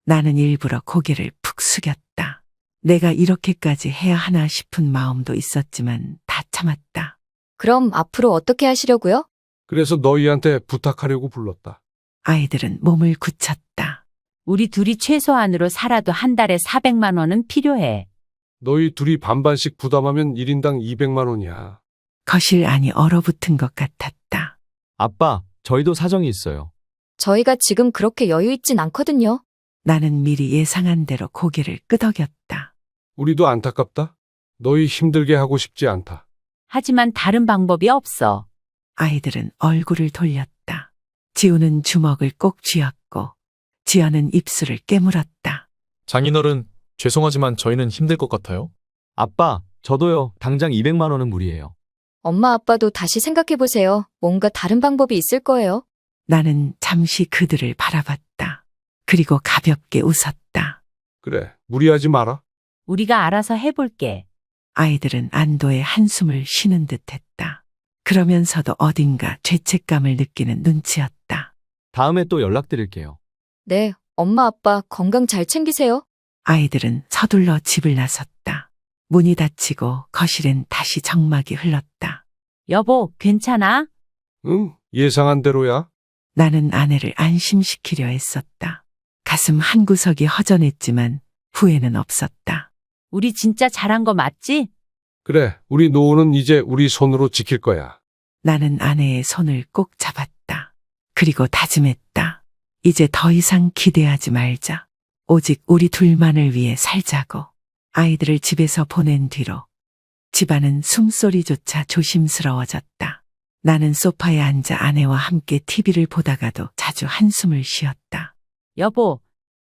나는 일부러 고개를 푹 숙였다. 내가 이렇게까지 해야 하나 싶은 마음도 있었지만 다 참았다. 그럼 앞으로 어떻게 하시려고요? 그래서 너희한테 부탁하려고 불렀다. 아이들은 몸을 굳혔다. 우리 둘이 최소한으로 살아도 한 달에 400만 원은 필요해. 너희 둘이 반반씩 부담하면 1인당 200만 원이야. 거실 안이 얼어붙은 것 같았다. 아빠, 저희도 사정이 있어요. 저희가 지금 그렇게 여유 있진 않거든요. 나는 미리 예상한 대로 고개를 끄덕였다. 우리도 안타깝다. 너희 힘들게 하고 싶지 않다. 하지만 다른 방법이 없어. 아이들은 얼굴을 돌렸다. 지우는 주먹을 꼭 쥐었고 지연은 입술을 깨물었다. 장인어른, 죄송하지만 저희는 힘들 것 같아요. 아빠, 저도요. 당장 200만 원은 무리예요. 엄마 아빠도 다시 생각해보세요. 뭔가 다른 방법이 있을 거예요. 나는 잠시 그들을 바라봤다. 그리고 가볍게 웃었다. 그래, 무리하지 마라. 우리가 알아서 해볼게. 아이들은 안도의 한숨을 쉬는 듯했다. 그러면서도 어딘가 죄책감을 느끼는 눈치였다. 다음에 또 연락드릴게요. 네, 엄마 아빠 건강 잘 챙기세요. 아이들은 서둘러 집을 나섰다. 문이 닫히고 거실엔 다시 정막이 흘렀다. 여보, 괜찮아? 응, 예상한 대로야. 나는 아내를 안심시키려 했었다. 가슴 한구석이 허전했지만 후회는 없었다. 우리 진짜 잘한 거 맞지? 그래, 우리 노후는 이제 우리 손으로 지킬 거야. 나는 아내의 손을 꼭 잡았다. 그리고 다짐했다. 이제 더 이상 기대하지 말자. 오직 우리 둘만을 위해 살자고. 아이들을 집에서 보낸 뒤로 집안은 숨소리조차 조심스러워졌다. 나는 소파에 앉아 아내와 함께 TV를 보다가도 자주 한숨을 쉬었다. 여보,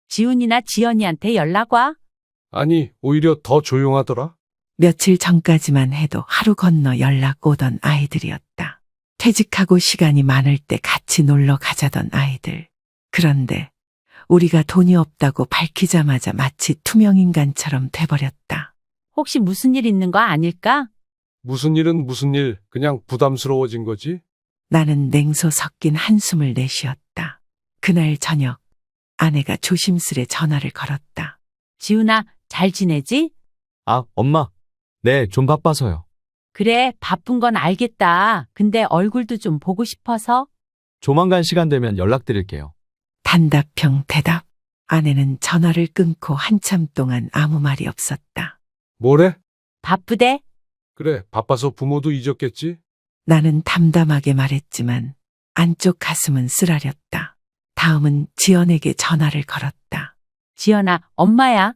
지훈이나 지연이한테 연락 와? 아니, 오히려 더 조용하더라. 며칠 전까지만 해도 하루 건너 연락 오던 아이들이었다. 퇴직하고 시간이 많을 때 같이 놀러 가자던 아이들. 그런데 우리가 돈이 없다고 밝히자마자 마치 투명인간처럼 돼버렸다. 혹시 무슨 일 있는 거 아닐까? 무슨 일은 무슨 일, 그냥 부담스러워진 거지? 나는 냉소 섞인 한숨을 내쉬었다. 그날 저녁 아내가 조심스레 전화를 걸었다. 지훈아, 잘 지내지? 아, 엄마. 네, 좀 바빠서요. 그래, 바쁜 건 알겠다. 근데 얼굴도 좀 보고 싶어서. 조만간 시간 되면 연락드릴게요. 단답형 대답. 아내는 전화를 끊고 한참 동안 아무 말이 없었다. 뭐래? 바쁘대? 그래, 바빠서 부모도 잊었겠지? 나는 담담하게 말했지만 안쪽 가슴은 쓰라렸다. 다음은 지연에게 전화를 걸었다. 지연아, 엄마야.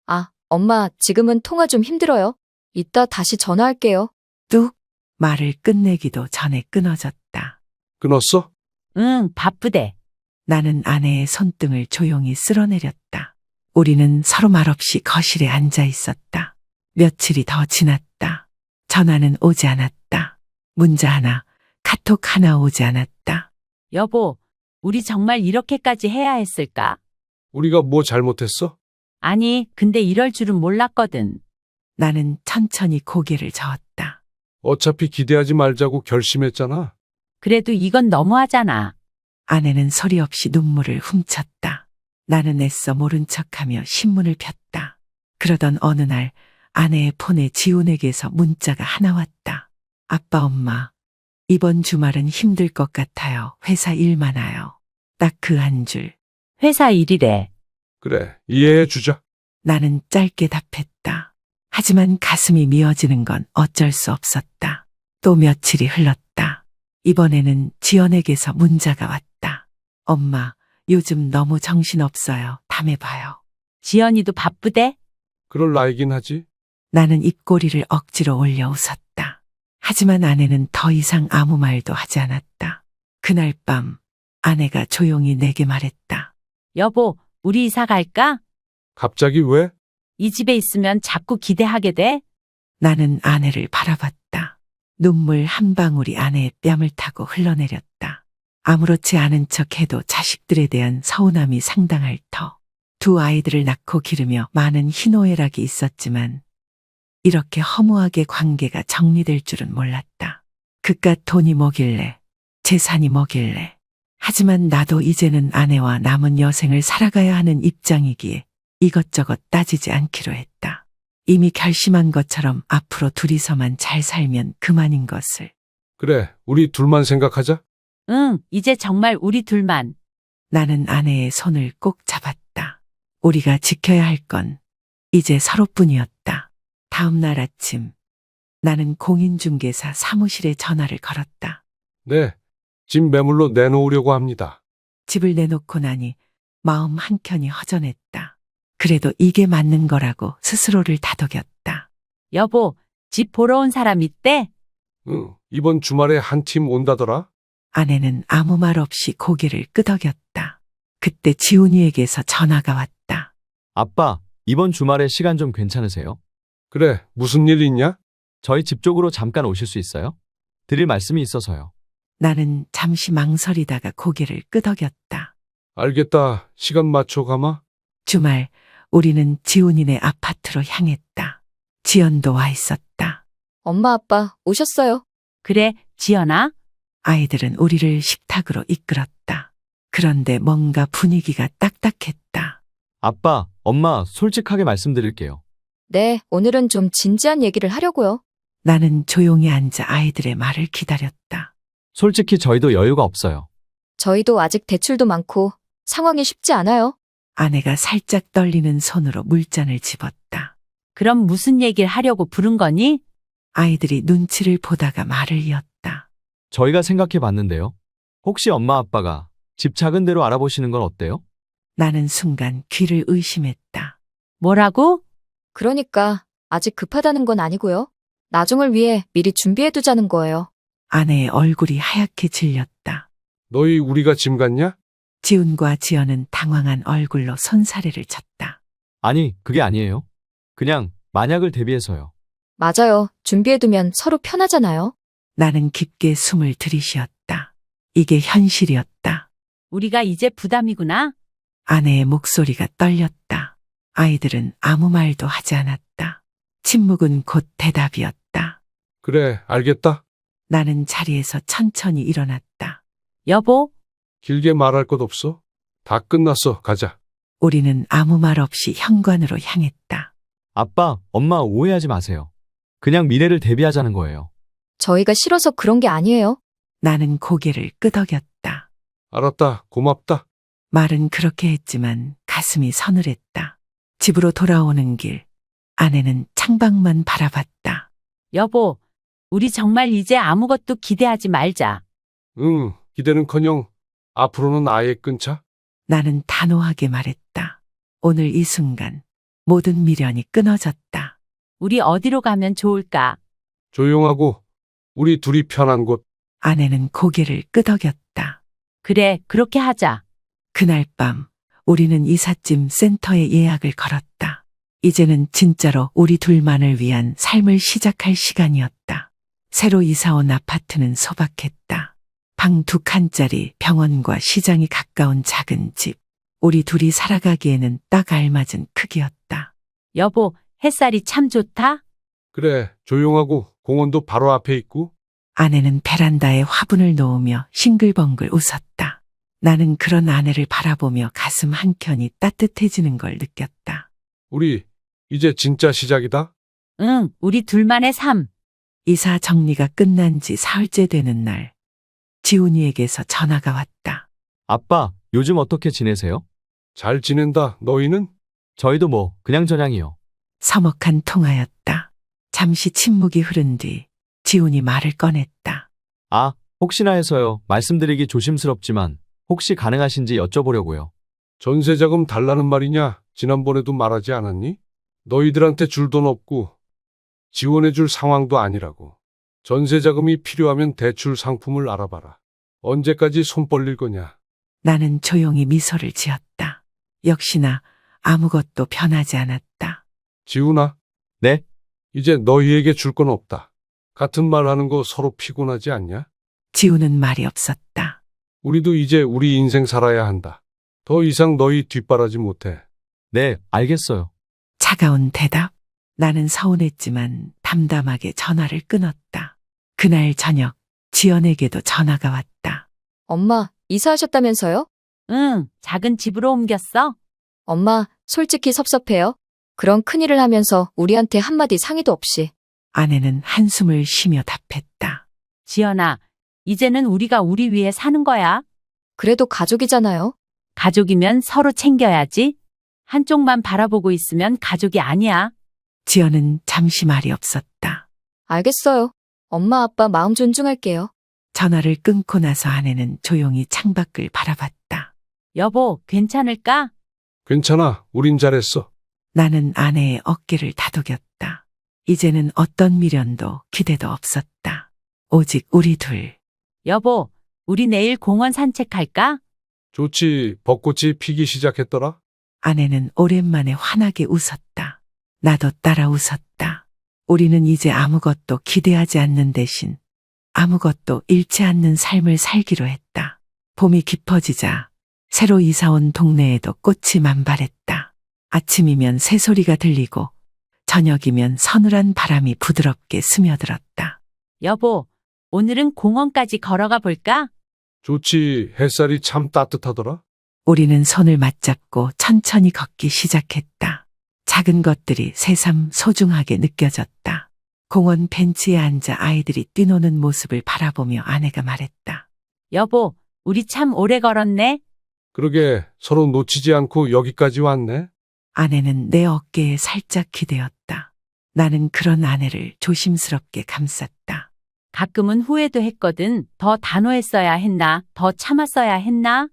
아, 엄마 지금은 통화 좀 힘들어요. 이따 다시 전화할게요. 뚝! 말을 끝내기도 전에 끊어졌다. 끊었어? 응, 바쁘대. 나는 아내의 손등을 조용히 쓸어내렸다. 우리는 서로 말없이 거실에 앉아 있었다. 며칠이 더 지났다. 전화는 오지 않았다. 문자 하나, 카톡 하나 오지 않았다. 여보, 우리 정말 이렇게까지 해야 했을까? 우리가 뭐 잘못했어? 아니, 근데 이럴 줄은 몰랐거든. 나는 천천히 고개를 저었다. 어차피 기대하지 말자고 결심했잖아. 그래도 이건 너무하잖아. 아내는 소리 없이 눈물을 훔쳤다. 나는 애써 모른 척하며 신문을 폈다. 그러던 어느 날 아내의 폰에 지훈에게서 문자가 하나 왔다. 아빠, 엄마, 이번 주말은 힘들 것 같아요. 회사 일 많아요. 딱 그 한 줄. 회사 일이래. 그래, 이해해 주자. 나는 짧게 답했다. 하지만 가슴이 미어지는 건 어쩔 수 없었다. 또 며칠이 흘렀다. 이번에는 지연에게서 문자가 왔다. 엄마, 요즘 너무 정신없어요. 다음에 봐요. 지연이도 바쁘대? 그럴 나이긴 하지. 나는 입꼬리를 억지로 올려 웃었다. 하지만 아내는 더 이상 아무 말도 하지 않았다. 그날 밤 아내가 조용히 내게 말했다. 여보, 우리 이사 갈까? 갑자기 왜? 이 집에 있으면 자꾸 기대하게 돼? 나는 아내를 바라봤다. 눈물 한 방울이 아내의 뺨을 타고 흘러내렸다. 아무렇지 않은 척해도 자식들에 대한 서운함이 상당할 터. 두 아이들을 낳고 기르며 많은 희노애락이 있었지만 이렇게 허무하게 관계가 정리될 줄은 몰랐다. 그깟 돈이 뭐길래, 재산이 뭐길래. 하지만 나도 이제는 아내와 남은 여생을 살아가야 하는 입장이기에 이것저것 따지지 않기로 했다. 이미 결심한 것처럼 앞으로 둘이서만 잘 살면 그만인 것을. 그래, 우리 둘만 생각하자. 응, 이제 정말 우리 둘만. 나는 아내의 손을 꼭 잡았다. 우리가 지켜야 할 건 이제 서로뿐이었다. 다음 날 아침, 나는 공인중개사 사무실에 전화를 걸었다. 네, 집 매물로 내놓으려고 합니다. 집을 내놓고 나니 마음 한켠이 허전했다. 그래도 이게 맞는 거라고 스스로를 다독였다. 여보, 집 보러 온 사람 있대? 응, 이번 주말에 한 팀 온다더라? 아내는 아무 말 없이 고개를 끄덕였다. 그때 지훈이에게서 전화가 왔다. 아빠, 이번 주말에 시간 좀 괜찮으세요? 그래, 무슨 일 있냐? 저희 집 쪽으로 잠깐 오실 수 있어요? 드릴 말씀이 있어서요. 나는 잠시 망설이다가 고개를 끄덕였다. 알겠다. 시간 맞춰 가마. 주말 우리는 지훈이네 아파트로 향했다. 지연도 와 있었다. 엄마, 아빠 오셨어요? 그래, 지연아. 아이들은 우리를 식탁으로 이끌었다. 그런데 뭔가 분위기가 딱딱했다. 아빠, 엄마, 솔직하게 말씀드릴게요. 네, 오늘은 좀 진지한 얘기를 하려고요. 나는 조용히 앉아 아이들의 말을 기다렸다. 솔직히 저희도 여유가 없어요. 저희도 아직 대출도 많고 상황이 쉽지 않아요. 아내가 살짝 떨리는 손으로 물잔을 집었다. 그럼 무슨 얘기를 하려고 부른 거니? 아이들이 눈치를 보다가 말을 이었다. 저희가 생각해 봤는데요. 혹시 엄마 아빠가 집 작은 데로 알아보시는 건 어때요? 나는 순간 귀를 의심했다. 뭐라고? 그러니까 아직 급하다는 건 아니고요. 나중을 위해 미리 준비해두자는 거예요. 아내의 얼굴이 하얗게 질렸다. 너희 우리가 짐 같냐? 지훈과 지연은 당황한 얼굴로 손사래를 쳤다. 아니, 그게 아니에요. 그냥 만약을 대비해서요. 맞아요. 준비해두면 서로 편하잖아요. 나는 깊게 숨을 들이쉬었다. 이게 현실이었다. 우리가 이제 부담이구나. 아내의 목소리가 떨렸다. 아이들은 아무 말도 하지 않았다. 침묵은 곧 대답이었다. 그래, 알겠다. 나는 자리에서 천천히 일어났다. 여보, 길게 말할 것 없어. 다 끝났어. 가자. 우리는 아무 말 없이 현관으로 향했다. 아빠, 엄마 오해하지 마세요. 그냥 미래를 대비하자는 거예요. 저희가 싫어서 그런 게 아니에요. 나는 고개를 끄덕였다. 알았다. 고맙다. 말은 그렇게 했지만 가슴이 서늘했다. 집으로 돌아오는 길, 아내는 창밖만 바라봤다. 여보, 우리 정말 이제 아무것도 기대하지 말자. 응, 기대는커녕 앞으로는 아예 끊자. 나는 단호하게 말했다. 오늘 이 순간 모든 미련이 끊어졌다. 우리 어디로 가면 좋을까? 조용하고 우리 둘이 편한 곳. 아내는 고개를 끄덕였다. 그래, 그렇게 하자. 그날 밤 우리는 이삿짐 센터에 예약을 걸었다. 이제는 진짜로 우리 둘만을 위한 삶을 시작할 시간이었다. 새로 이사온 아파트는 소박했다. 방 2칸짜리 병원과 시장이 가까운 작은 집. 우리 둘이 살아가기에는 딱 알맞은 크기였다. 여보, 햇살이 참 좋다. 그래, 조용하고 공원도 바로 앞에 있고. 아내는 베란다에 화분을 놓으며 싱글벙글 웃었다. 나는 그런 아내를 바라보며 가슴 한켠이 따뜻해지는 걸 느꼈다. 우리 이제 진짜 시작이다. 응, 우리 둘만의 삶. 이사 정리가 끝난 지 사흘째 되는 날, 지훈이에게서 전화가 왔다. 아빠, 요즘 어떻게 지내세요? 잘 지낸다. 너희는? 저희도 뭐 그냥저냥이요. 서먹한 통화였다. 잠시 침묵이 흐른 뒤 지훈이 말을 꺼냈다. 아, 혹시나 해서요. 말씀드리기 조심스럽지만 혹시 가능하신지 여쭤보려고요. 전세자금 달라는 말이냐? 지난번에도 말하지 않았니? 너희들한테 줄 돈 없고 지원해줄 상황도 아니라고. 전세자금이 필요하면 대출 상품을 알아봐라. 언제까지 손 벌릴 거냐? 나는 조용히 미소를 지었다. 역시나 아무것도 변하지 않았다. 지훈아. 네? 이제 너희에게 줄 건 없다. 같은 말 하는 거 서로 피곤하지 않냐? 지훈은 말이 없었다. 우리도 이제 우리 인생 살아야 한다. 더 이상 너희 뒷바라지 못해. 네, 알겠어요. 차가운 대답. 나는 서운했지만 담담하게 전화를 끊었다. 그날 저녁 지연에게도 전화가 왔다. 엄마, 이사하셨다면서요? 응, 작은 집으로 옮겼어. 엄마, 솔직히 섭섭해요. 그런 큰일을 하면서 우리한테 한마디 상의도 없이. 아내는 한숨을 쉬며 답했다. 지연아, 이제는 우리가 우리 위해 사는 거야. 그래도 가족이잖아요. 가족이면 서로 챙겨야지. 한쪽만 바라보고 있으면 가족이 아니야. 지연은 잠시 말이 없었다. 알겠어요. 엄마, 아빠 마음 존중할게요. 전화를 끊고 나서 아내는 조용히 창밖을 바라봤다. 여보, 괜찮을까? 괜찮아. 우린 잘했어. 나는 아내의 어깨를 다독였다. 이제는 어떤 미련도 기대도 없었다. 오직 우리 둘. 여보, 우리 내일 공원 산책할까? 좋지. 벚꽃이 피기 시작했더라. 아내는 오랜만에 환하게 웃었다. 나도 따라 웃었다. 우리는 이제 아무것도 기대하지 않는 대신 아무것도 잃지 않는 삶을 살기로 했다. 봄이 깊어지자 새로 이사온 동네에도 꽃이 만발했다. 아침이면 새소리가 들리고 저녁이면 서늘한 바람이 부드럽게 스며들었다. 여보, 오늘은 공원까지 걸어가 볼까? 좋지. 햇살이 참 따뜻하더라. 우리는 손을 맞잡고 천천히 걷기 시작했다. 작은 것들이 새삼 소중하게 느껴졌다. 공원 벤치에 앉아 아이들이 뛰노는 모습을 바라보며 아내가 말했다. 여보, 우리 참 오래 걸었네. 그러게 서로 놓치지 않고 여기까지 왔네. 아내는 내 어깨에 살짝 기대었다. 나는 그런 아내를 조심스럽게 감쌌다. 가끔은 후회도 했거든. 더 단호했어야 했나? 더 참았어야 했나?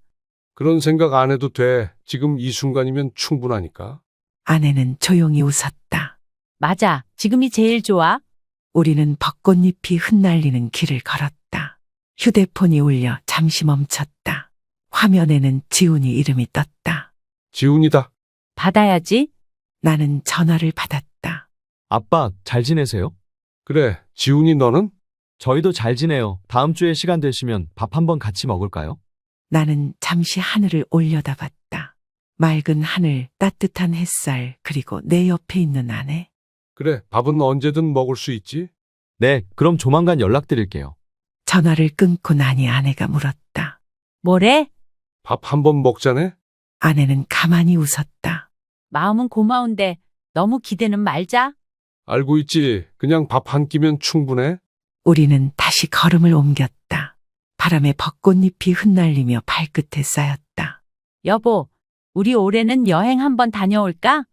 그런 생각 안 해도 돼. 지금 이 순간이면 충분하니까. 아내는 조용히 웃었다. 맞아. 지금이 제일 좋아. 우리는 벚꽃잎이 흩날리는 길을 걸었다. 휴대폰이 울려 잠시 멈췄다. 화면에는 지훈이 이름이 떴다. 지훈이다. 받아야지. 나는 전화를 받았다. 아빠, 잘 지내세요? 그래. 지훈이 너는? 저희도 잘 지내요. 다음 주에 시간 되시면 밥 한번 같이 먹을까요? 나는 잠시 하늘을 올려다봤다. 맑은 하늘, 따뜻한 햇살, 그리고 내 옆에 있는 아내. 그래. 밥은 언제든 먹을 수 있지. 네, 그럼 조만간 연락드릴게요. 전화를 끊고 나니 아내가 물었다. 뭐래? 밥 한번 먹자네. 아내는 가만히 웃었다. 마음은 고마운데 너무 기대는 말자. 알고 있지. 그냥 밥 한 끼면 충분해. 우리는 다시 걸음을 옮겼다. 바람에 벚꽃잎이 흩날리며 발끝에 쌓였다. 여보, 우리 올해는 여행 한번 다녀올까?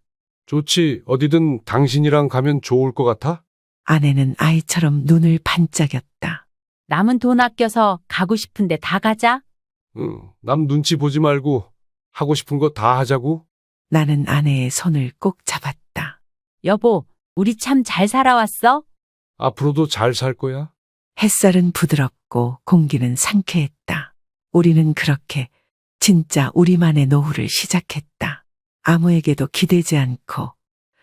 좋지. 어디든 당신이랑 가면 좋을 것 같아. 아내는 아이처럼 눈을 반짝였다. 남은 돈 아껴서 가고 싶은데 다 가자. 응. 남 눈치 보지 말고 하고 싶은 거 다 하자고. 나는 아내의 손을 꼭 잡았다. 여보, 우리 참 잘 살아왔어? 앞으로도 잘 살 거야. 햇살은 부드럽고 공기는 상쾌했다. 우리는 그렇게 진짜 우리만의 노후를 시작했다. 아무에게도 기대지 않고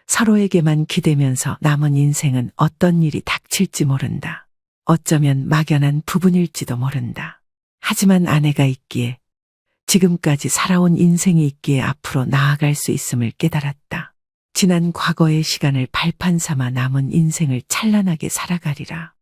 서로에게만 기대면서 남은 인생은 어떤 일이 닥칠지 모른다. 어쩌면 막연한 부분일지도 모른다. 하지만 아내가 있기에, 지금까지 살아온 인생이 있기에 앞으로 나아갈 수 있음을 깨달았다. 지난 과거의 시간을 발판 삼아 남은 인생을 찬란하게 살아가리라.